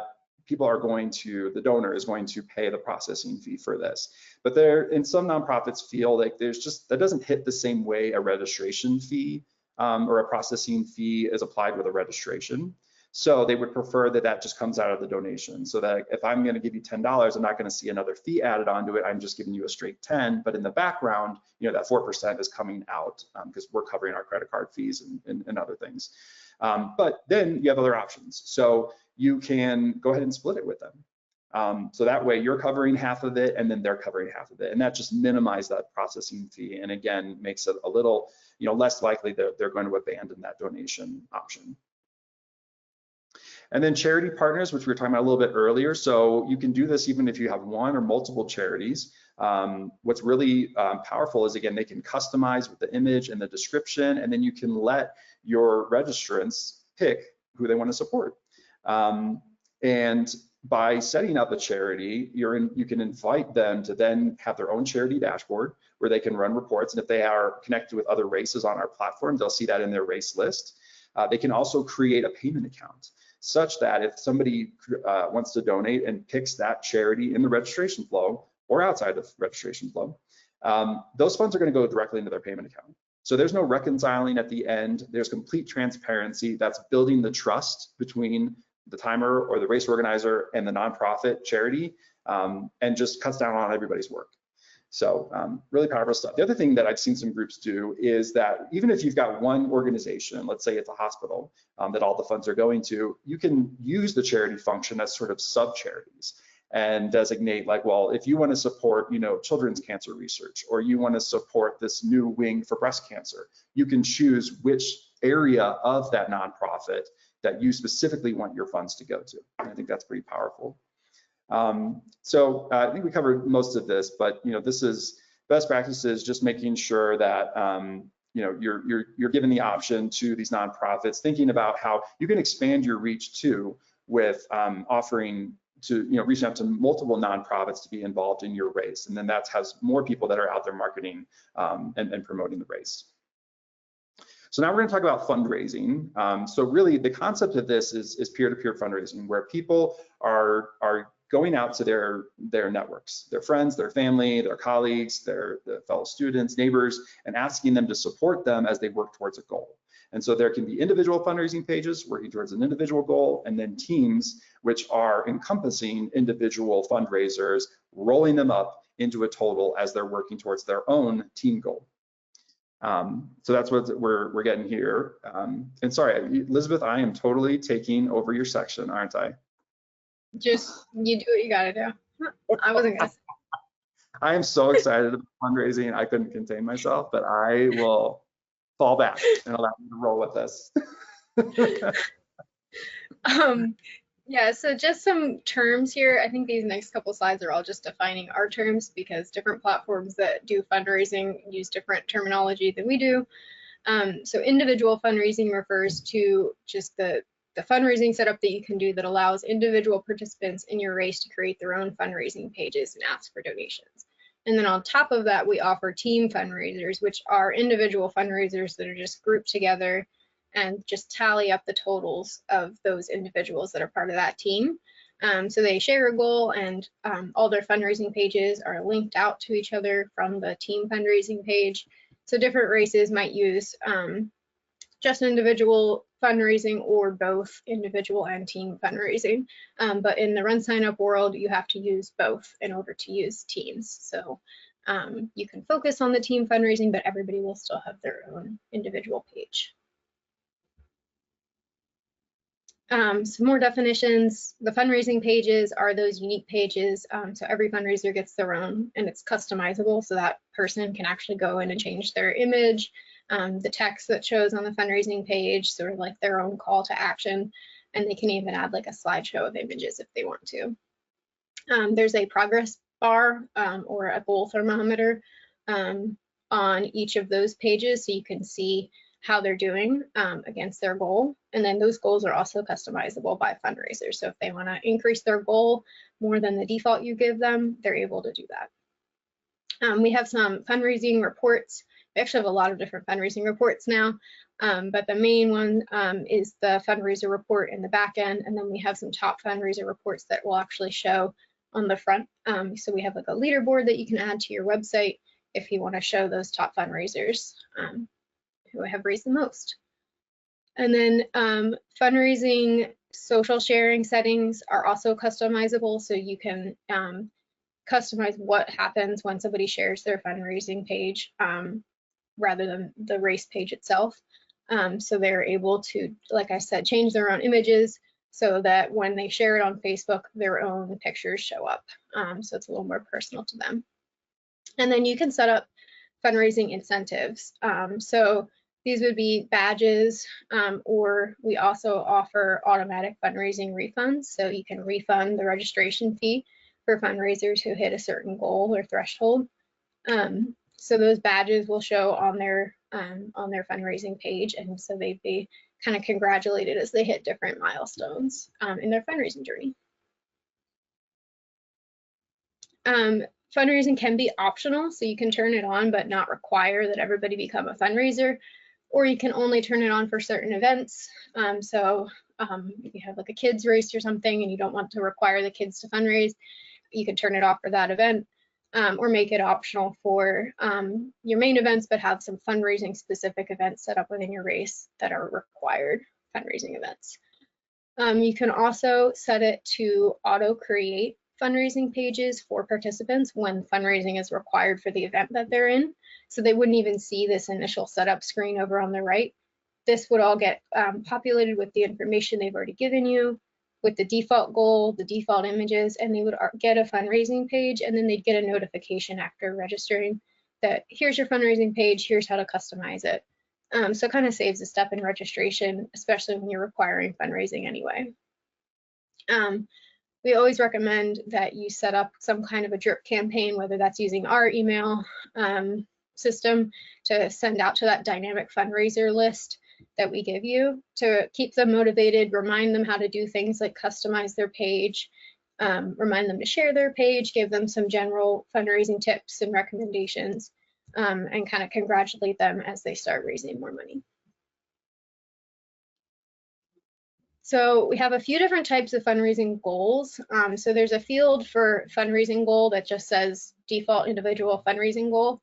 the donor is going to pay the processing fee for this. But in some nonprofits feel like that doesn't hit the same way a registration fee or a processing fee is applied with a registration. So they would prefer that just comes out of the donation, so that if I'm going to give you $10, I'm not going to see another fee added onto it. I'm just giving you a straight 10, but in the background, that 4% is coming out because we're covering our credit card fees and other things. But then you have other options. So you can go ahead and split it with them. So that way you're covering half of it and then they're covering half of it. And that just minimizes that processing fee. And again, makes it a little, less likely that they're going to abandon that donation option. And then charity partners, which we were talking about a little bit earlier. So you can do this even if you have one or multiple charities. What's really powerful is, again, they can customize with the image and the description, and then you can let your registrants pick who they want to support. And by setting up a charity, you can invite them to then have their own charity dashboard where they can run reports. And if they are connected with other races on our platform, they'll see that in their race list. They can also create a payment account, such that if somebody wants to donate and picks that charity in the registration flow or outside of registration flow, those funds are going to go directly into their payment account. So there's no reconciling at the end. There's complete transparency. That's building the trust between the timer or the race organizer and the nonprofit charity, and just cuts down on everybody's work. So really powerful stuff. The other thing that I've seen some groups do is that even if you've got one organization, let's say it's a hospital that all the funds are going to, you can use the charity function as sort of sub-charities and designate like, well, if you want to support, children's cancer research, or you want to support this new wing for breast cancer, you can choose which area of that nonprofit that you specifically want your funds to go to. And I think that's pretty powerful. So I think we covered most of this, but this is best practices, just making sure that you're given the option to these nonprofits, thinking about how you can expand your reach too, with offering to reaching out to multiple nonprofits to be involved in your race, and then that has more people that are out there marketing and promoting the race. So now we're going to talk about fundraising. So really, the concept of this is peer-to-peer fundraising, where people are going out to their networks, their friends, their family, their colleagues, their fellow students, neighbors, and asking them to support them as they work towards a goal. And so there can be individual fundraising pages working towards an individual goal, and then teams which are encompassing individual fundraisers, rolling them up into a total as they're working towards their own team goal. So that's what we're getting here. And sorry, Elizabeth, I am totally taking over your section, aren't I? Just, you do what you gotta do. I wasn't gonna. I am so excited about fundraising. I couldn't contain myself, but I will fall back and allow you to roll with this. Yeah, so just some terms here. I think these next couple slides are all just defining our terms, because different platforms that do fundraising use different terminology than we do. So individual fundraising refers to just the fundraising setup that you can do that allows individual participants in your race to create their own fundraising pages and ask for donations. And then on top of that, we offer team fundraisers, which are individual fundraisers that are just grouped together and just tally up the totals of those individuals that are part of that team. So they share a goal, and all their fundraising pages are linked out to each other from the team fundraising page. So different races might use just individual fundraising or both individual and team fundraising. But in the RunSignup world, you have to use both in order to use teams. So you can focus on the team fundraising, but everybody will still have their own individual page. Some more definitions. The fundraising pages are those unique pages. So every fundraiser gets their own, and it's customizable, so that person can actually go in and change their image, the text that shows on the fundraising page, sort of like their own call to action, and they can even add like a slideshow of images if they want to. There's a progress bar or a goal thermometer on each of those pages, so you can see how they're doing against their goal. And then those goals are also customizable by fundraisers. So if they want to increase their goal more than the default you give them, they're able to do that. We have some fundraising reports. We actually have a lot of different fundraising reports now, but the main one is the fundraiser report in the back end. And then we have some top fundraiser reports that will actually show on the front. So we have like a leaderboard that you can add to your website if you want to show those top fundraisers who have raised the most. And then fundraising social sharing settings are also customizable, so you can customize what happens when somebody shares their fundraising page rather than the race page itself. So they're able to, like I said, change their own images so that when they share it on Facebook, their own pictures show up. So it's a little more personal to them. And then you can set up fundraising incentives. So these would be badges, or we also offer automatic fundraising refunds. So you can refund the registration fee for fundraisers who hit a certain goal or threshold. So those badges will show on their fundraising page, and so they'd be kind of congratulated as they hit different milestones in their fundraising journey. Fundraising can be optional, so you can turn it on but not require that everybody become a fundraiser, or you can only turn it on for certain events. So if you have like a kids race or something and you don't want to require the kids to fundraise, you can turn it off for that event. or make it optional for your main events, but have some fundraising specific events set up within your race that are required fundraising events. You can also set it to auto create fundraising pages for participants when fundraising is required for the event that they're in. So they wouldn't even see this initial setup screen over on the right. This would all get populated with the information they've already given you, with the default goal, the default images, and they would get a fundraising page, and then they'd get a notification after registering that here's your fundraising page, here's how to customize it. So it kind of saves a step in registration, especially when you're requiring fundraising anyway. We always recommend that you set up some kind of a drip campaign, whether that's using our email system to send out to that dynamic fundraiser list that we give you to keep them motivated, remind them how to do things like customize their page, remind them to share their page, give them some general fundraising tips and recommendations, and kind of congratulate them as they start raising more money. So we have a few different types of fundraising goals. So there's a field for fundraising goal that just says default individual fundraising goal.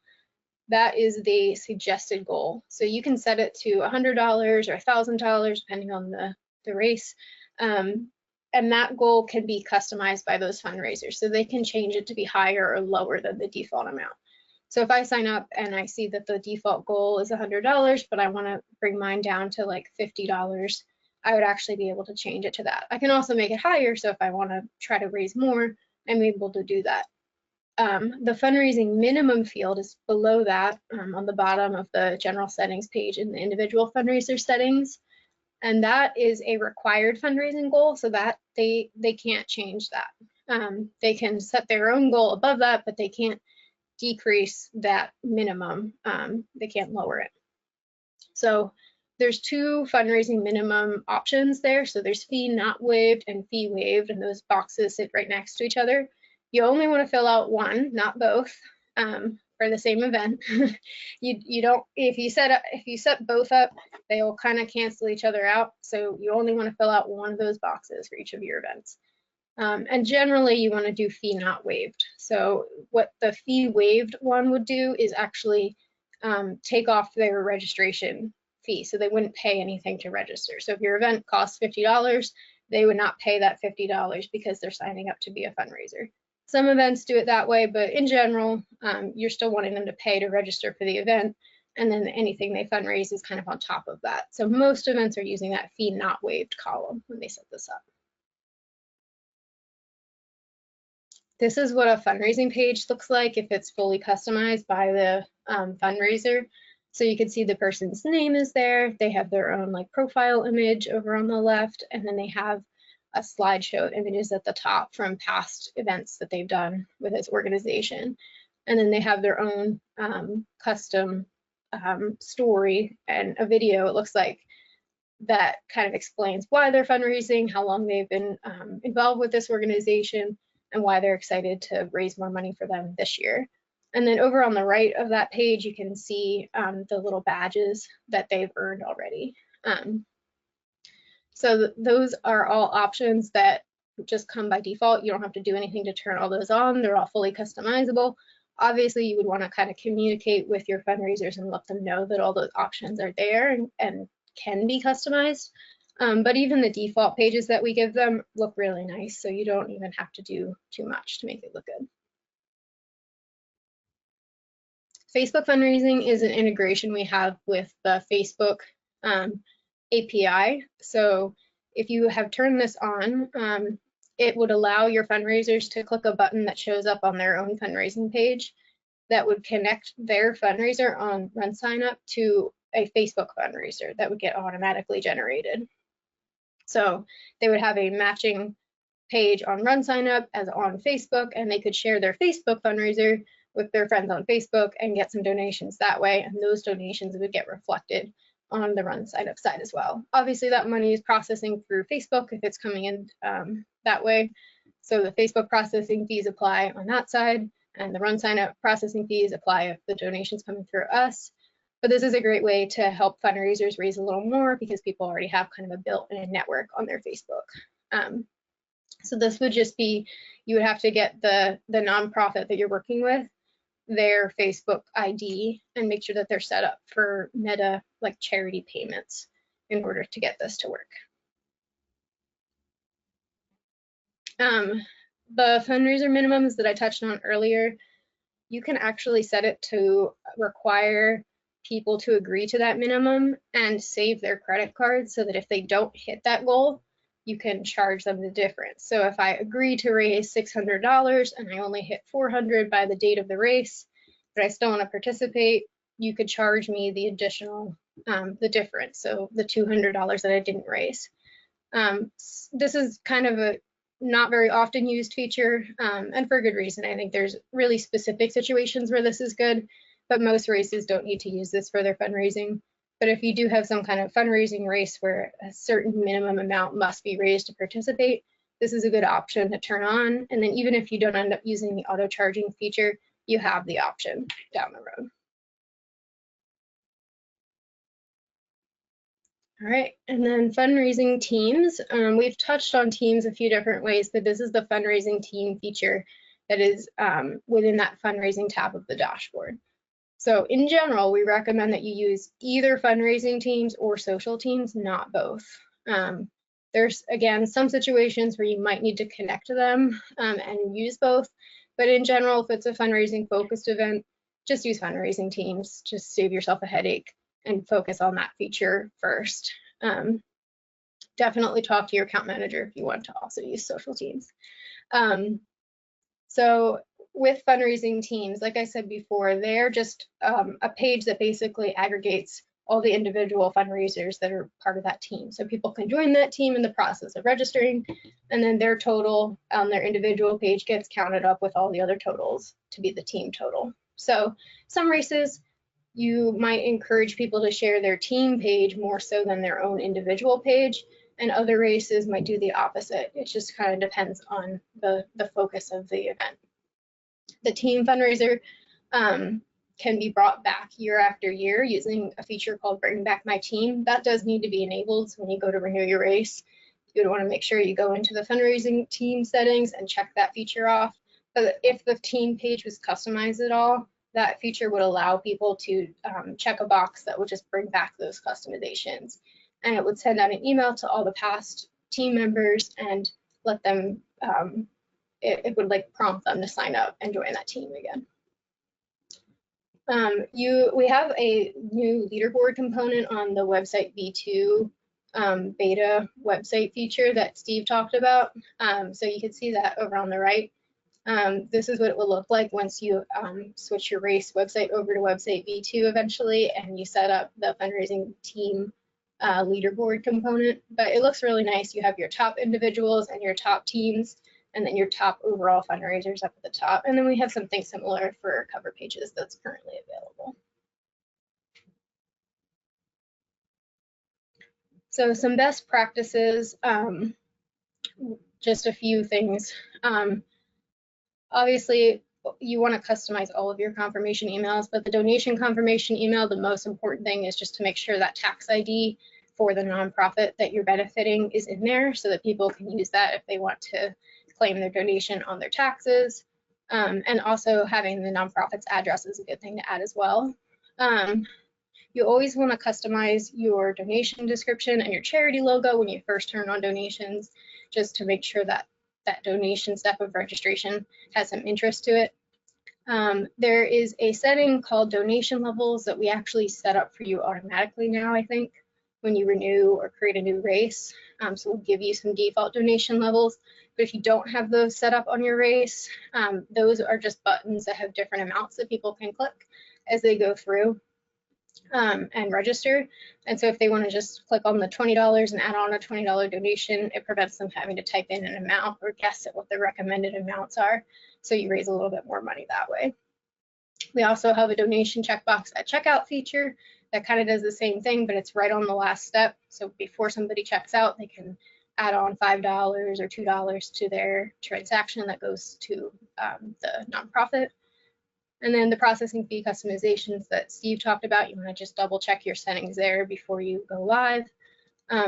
That is the suggested goal. So you can set it to $100 or $1,000, depending on the race. And that goal can be customized by those fundraisers. So they can change it to be higher or lower than the default amount. So if I sign up and I see that the default goal is $100, but I want to bring mine down to like $50, I would actually be able to change it to that. I can also make it higher. So if I want to try to raise more, I'm able to do that. The fundraising minimum field is below that on the bottom of the general settings page in the individual fundraiser settings. And that is a required fundraising goal, so that they can't change that. They can set their own goal above that, but they can't decrease that minimum. They can't lower it. So there's two fundraising minimum options there. So there's fee not waived and fee waived, and those boxes sit right next to each other. You only want to fill out one, not both, for the same event. you don't, if you set both up, they will kind of cancel each other out. So you only want to fill out one of those boxes for each of your events. And generally you want to do fee not waived. So what the fee waived one would do is actually take off their registration fee. So they wouldn't pay anything to register. So if your event costs $50, they would not pay that $50 because they're signing up to be a fundraiser. Some events do it that way, but in general, you're still wanting them to pay to register for the event, and then anything they fundraise is kind of on top of that. So most events are using that fee not waived column when they set this up. This is what a fundraising page looks like if it's fully customized by the fundraiser. So you can see the person's name is there. They have their own like profile image over on the left, and then they have a slideshow of images at the top from past events that they've done with this organization. And then they have their own custom story and a video, it looks like, that kind of explains why they're fundraising, how long they've been involved with this organization, and why they're excited to raise more money for them this year. And then over on the right of that page, you can see the little badges that they've earned already. So those are all options that just come by default. You don't have to do anything to turn all those on. They're all fully customizable. Obviously, you would want to kind of communicate with your fundraisers and let them know that all those options are there and can be customized. But even the default pages that we give them look really nice, so you don't even have to do too much to make it look good. Facebook fundraising is an integration we have with the Facebook API. So if you have turned this on, it would allow your fundraisers to click a button that shows up on their own fundraising page that would connect their fundraiser on RunSignup to a Facebook fundraiser that would get automatically generated. So they would have a matching page on RunSignup as on Facebook, and they could share their Facebook fundraiser with their friends on Facebook and get some donations that way, and those donations would get reflected on the RunSignup side as well. Obviously, that money is processing through Facebook if it's coming in that way. So the Facebook processing fees apply on that side, and the RunSignup processing fees apply if the donation's coming through us. But this is a great way to help fundraisers raise a little more because people already have kind of a built-in network on their Facebook. So this would just be, you would have to get the nonprofit that you're working with, their Facebook ID, and make sure that they're set up for Meta, like charity payments, in order to get this to work. The fundraiser minimums that I touched on earlier, you can actually set it to require people to agree to that minimum and save their credit card so that if they don't hit that goal, you can charge them the difference. So if I agree to raise $600 and I only hit 400 by the date of the race, but I still want to participate, you could charge me the additional, the difference, so the $200 that I didn't raise. This is kind of a not very often used feature, and for good reason. I think there's really specific situations where this is good, but most races don't need to use this for their fundraising. But if you do have some kind of fundraising race where a certain minimum amount must be raised to participate, this is a good option to turn on. And then even if you don't end up using the auto charging feature, you have the option down the road. All right, and then fundraising teams. We've touched on teams a few different ways, but this is the fundraising team feature that is within that fundraising tab of the dashboard. So in general, we recommend that you use either fundraising teams or social teams, not both. There's, again, some situations where you might need to connect to them and use both, but in general, if it's a fundraising focused event, just use fundraising teams, just save yourself a headache and focus on that feature first. Definitely talk to your account manager if you want to also use social teams. So with fundraising teams, like I said before, they're just a page that basically aggregates all the individual fundraisers that are part of that team. So people can join that team in the process of registering, and then their total on their individual page gets counted up with all the other totals to be the team total. So some races, you might encourage people to share their team page more so than their own individual page, and other races might do the opposite. It just kind of depends on the focus of the event. The team fundraiser can be brought back year after year using a feature called Bring Back My Team. That does need to be enabled. So when you go to renew your race, you would want to make sure you go into the fundraising team settings and check that feature off. But if the team page was customized at all, that feature would allow people to check a box that would just bring back those customizations. And it would send out an email to all the past team members and let them, it would like prompt them to sign up and join that team again. We have a new leaderboard component on the website V2 beta website feature that Steve talked about. So you can see that over on the right. This is what it will look like once you switch your race website over to website V2 eventually, and you set up the fundraising team leaderboard component. But it looks really nice. You have your top individuals and your top teams, and then your top overall fundraisers up at the top. And then we have something similar for cover pages that's currently available. So some best practices, just a few things. Obviously, you want to customize all of your confirmation emails, but the donation confirmation email, the most important thing is just to make sure that tax ID for the nonprofit that you're benefiting is in there so that people can use that if they want to claim their donation on their taxes. And also having the nonprofit's address is a good thing to add as well. You always want to customize your donation description and your charity logo when you first turn on donations, just to make sure that that donation step of registration has some interest to it. There is a setting called donation levels that we actually set up for you automatically now, I think, when you renew or create a new race. So we'll give you some default donation levels. But if you don't have those set up on your race, those are just buttons that have different amounts that people can click as they go through and register. And so if they want to just click on the $20 and add on a $20 donation, it prevents them having to type in an amount or guess at what the recommended amounts are. So you raise a little bit more money that way. We also have a donation checkbox at checkout feature that kind of does the same thing, but it's right on the last step. So before somebody checks out, they can add on $5 or $2 to their transaction that goes to the nonprofit. And then the processing fee customizations that Steve talked about, you want to just double check your settings there before you go live.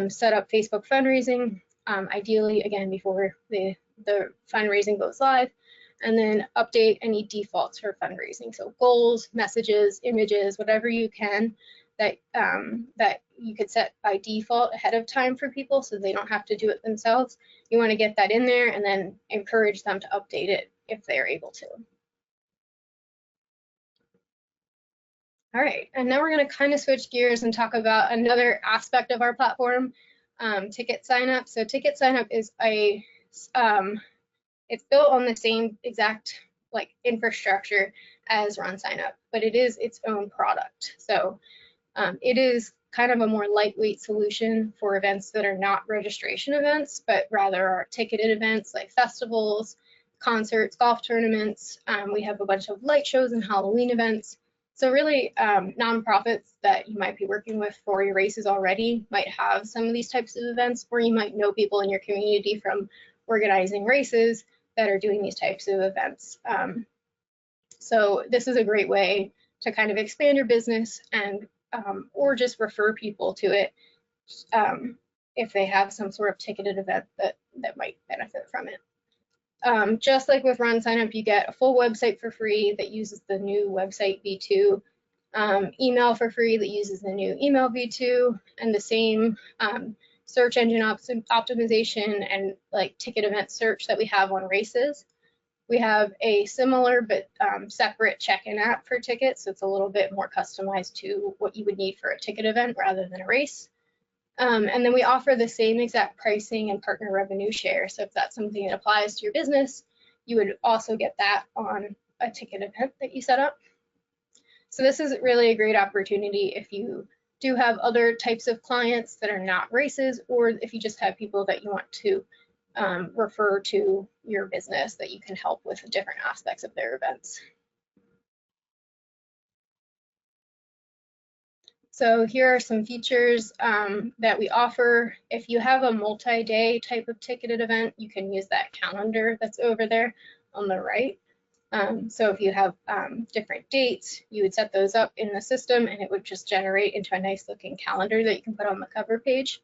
Set up Facebook fundraising. ideally, again, before the fundraising goes live, and then update any defaults for fundraising. So goals, messages, images, whatever you can that you could set by default ahead of time for people so they don't have to do it themselves. You want to get that in there and then encourage them to update it if they're able to. All right, and now we're going to kind of switch gears and talk about another aspect of our platform, TicketSignup. So TicketSignup is it's built on the same exact infrastructure as RunSignup, but it is its own product. So it is kind of a more lightweight solution for events that are not registration events, but rather are ticketed events like festivals, concerts, golf tournaments. We have a bunch of light shows and Halloween events. So really, nonprofits that you might be working with for your races already might have some of these types of events, or you might know people in your community from organizing races that are doing these types of events. So this is a great way to kind of expand your business and or just refer people to it if they have some sort of ticketed event that might benefit from it. Just like with RunSignup, you get a full website for free that uses the new website v2, email for free that uses the new email v2, and the same search engine optimization and ticket event search that we have on races. We have a similar but separate check-in app for tickets, so it's a little bit more customized to what you would need for a ticket event rather than a race. And then we offer the same exact pricing and partner revenue share. So if that's something that applies to your business, you would also get that on a ticket event that you set up. So this is really a great opportunity if you do have other types of clients that are not races, or if you just have people that you want to refer to your business that you can help with different aspects of their events. So here are some features that we offer. If you have a multi-day type of ticketed event, you can use that calendar that's over there on the right. So if you have different dates, you would set those up in the system and it would just generate into a nice looking calendar that you can put on the cover page.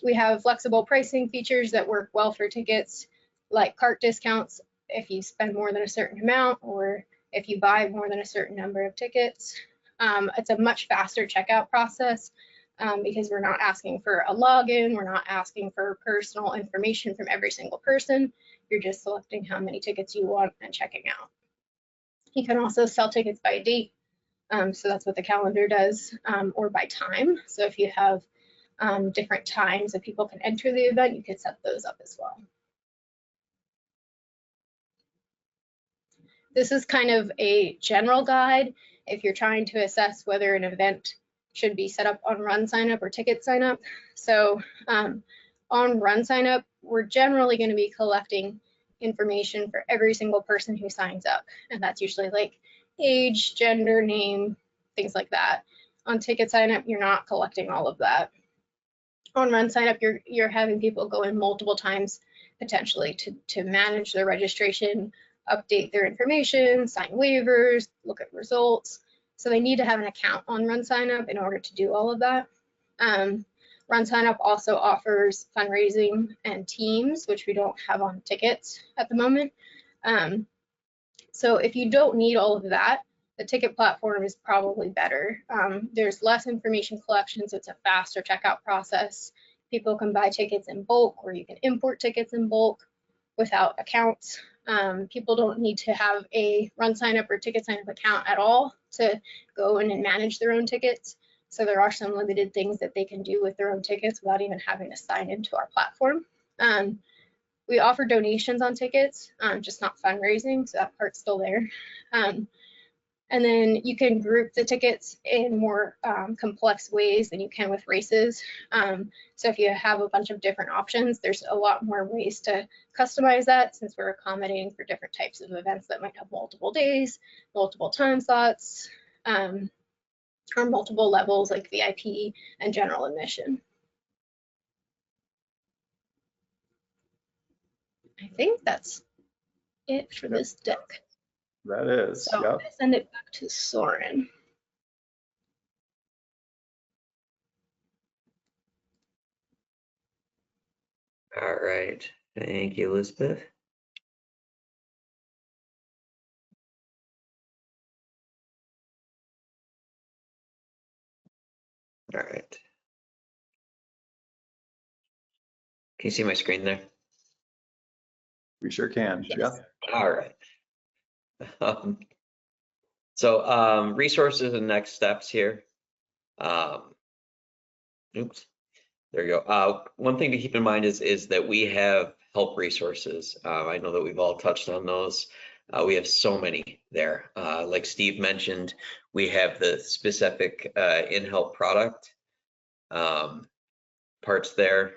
We have flexible pricing features that work well for tickets, like cart discounts if you spend more than a certain amount or if you buy more than a certain number of tickets. It's a much faster checkout process because we're not asking for a login, we're not asking for personal information from every single person. You're just selecting how many tickets you want and checking out. You can also sell tickets by date, so that's what the calendar does, or by time. So if you have different times that people can enter the event, you could set those up as well. This is kind of a general guide if you're trying to assess whether an event should be set up on RunSignup or TicketSignup. So on RunSignup, we're generally going to be collecting information for every single person who signs up, and that's usually like age, gender, name, things like that. On TicketSignup, you're not collecting all of that. On RunSignup, you're having people go in multiple times potentially to manage their registration, update their information, sign waivers, look at results. So they need to have an account on RunSignup in order to do all of that. RunSignup also offers fundraising and teams, which we don't have on tickets at the moment. So if you don't need all of that, the ticket platform is probably better. There's less information collection, so it's a faster checkout process. People can buy tickets in bulk, or you can import tickets in bulk without accounts. People don't need to have a RunSignup or TicketSignup account at all to go in and manage their own tickets. So there are some limited things that they can do with their own tickets without even having to sign into our platform. We offer donations on tickets, just not fundraising, so that part's still there. And then you can group the tickets in more complex ways than you can with races. So if you have a bunch of different options, there's a lot more ways to customize that since we're accommodating for different types of events that might have multiple days, multiple time slots, or multiple levels like VIP and general admission. I think that's it for this deck. That is, so yep. I'm gonna send it back to Soren. All right. Thank you, Elizabeth. All right. Can you see my screen there? We sure can, Yes. Jeff. All right. Resources and next steps here. Oops, there you go. One thing to keep in mind is that we have help resources. I know that we've all touched on those. We have so many there. Like Steve mentioned, we have the specific in-help product parts there.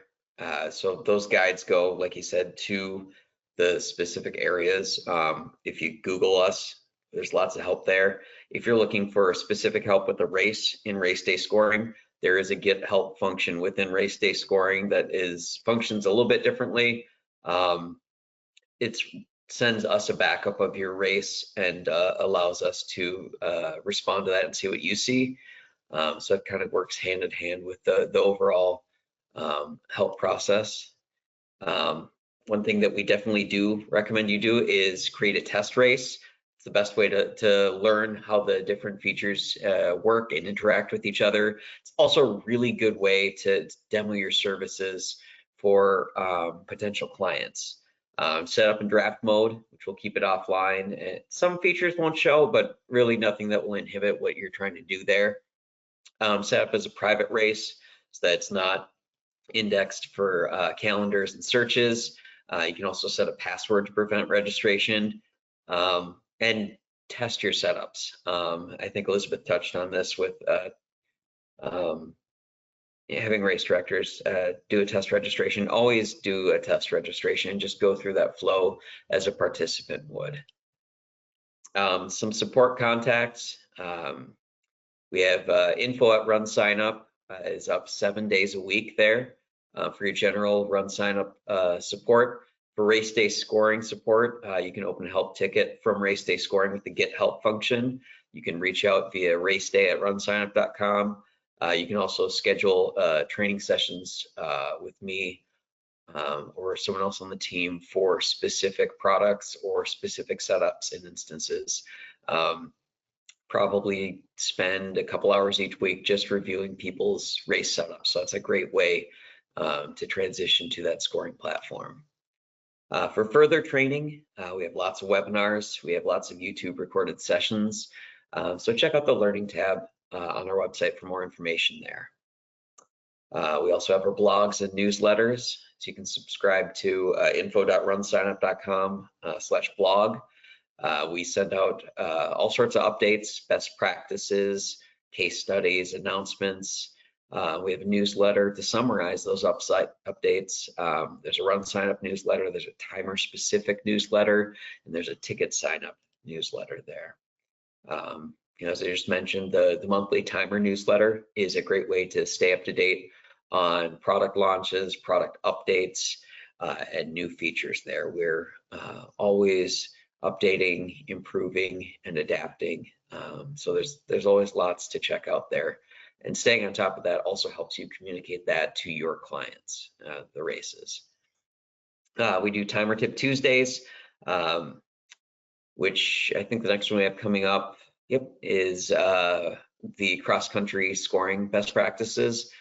So those guides go, like he said, to the specific areas. If you Google us, there's lots of help there. If you're looking for specific help with the race in race day scoring, there is a get help function within race day scoring that functions a little bit differently. It sends us a backup of your race and allows us to respond to that and see what you see. So it kind of works hand in hand with the overall help process. One thing that we definitely do recommend you do is create a test race. It's the best way to learn how the different features work and interact with each other. It's also a really good way to demo your services for potential clients. Set up in draft mode, which will keep it offline. Some features won't show, but really nothing that will inhibit what you're trying to do there. Set up as a private race so that it's not indexed for calendars and searches. You can also set a password to prevent registration and test your setups. I think Elizabeth touched on this with having race directors do a test registration. Always do a test registration and just go through that flow as a participant would. Some support contacts. We have info@RunSignup is up 7 days a week there for your general RunSignup support. For race day scoring support, you can open a help ticket from race day scoring with the get help function. You can reach out via raceday@runsignup.com. You can also schedule training sessions with me or someone else on the team for specific products or specific setups and instances. Probably spend a couple hours each week just reviewing people's race setups. So it's a great way to transition to that scoring platform. For further training, we have lots of webinars. We have lots of YouTube recorded sessions. So check out the Learning tab on our website for more information there. We also have our blogs and newsletters. So you can subscribe to info.runsignup.com/blog. We send out all sorts of updates, best practices, case studies, announcements. We have a newsletter to summarize those updates. There's a RunSignup newsletter, there's a timer specific newsletter, and there's a TicketSignup newsletter there. As I just mentioned, the monthly timer newsletter is a great way to stay up to date on product launches, product updates, and new features there. We're always updating, improving, and adapting. So there's always lots to check out there. And staying on top of that also helps you communicate that to your clients, the races. We do Timer Tip Tuesdays, which I think the next one we have coming up, is the cross-country scoring best practices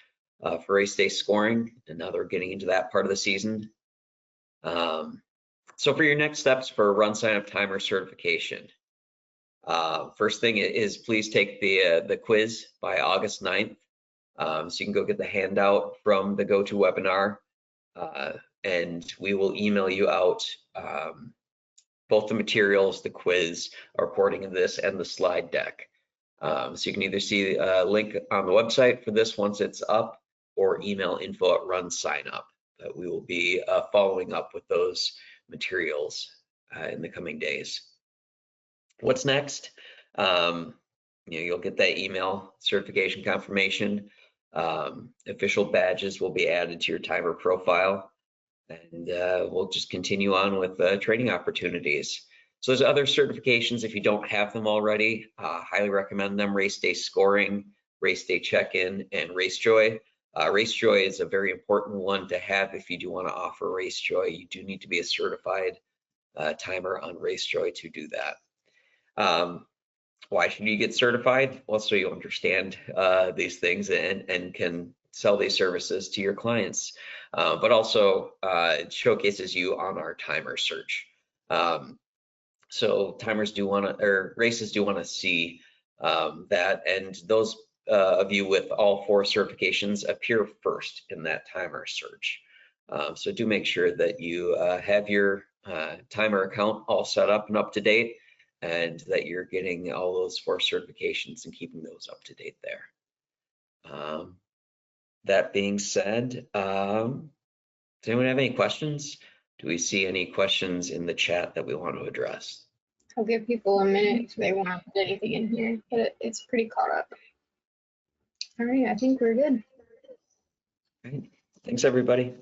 for race day scoring. And now they're getting into that part of the season. So for your next steps for RunSignup Timer certification, first thing is please take the quiz by August 9th. So you can go get the handout from the GoToWebinar, and we will email you out both the materials, the quiz, a recording of this, and the slide deck. So you can either see a link on the website for this once it's up, or email info@RunSignup. But we will be following up with those materials in the coming days. What's next? You'll get that email certification confirmation. Official badges will be added to your timer profile, and we'll just continue on with training opportunities. So there's other certifications if you don't have them already. Highly recommend them: Race Day Scoring, Race Day Check-In, and Race Joy. RaceJoy is a very important one to have if you do want to offer RaceJoy. You do need to be a certified timer on RaceJoy to do that. Why should you get certified? Well, so you understand these things and can sell these services to your clients, but also it showcases you on our timer search. So timers do want to, or races do want to see that, and those of you with all 4 certifications appear first in that timer search. So do make sure that you have your timer account all set up and up to date, and that you're getting all those 4 certifications and keeping those up to date there. That being said, does anyone have any questions? Do we see any questions in the chat that we want to address? I'll give people a minute if they want to put anything in here, but it's pretty caught up. All right, I think we're good. All right. Thanks, everybody.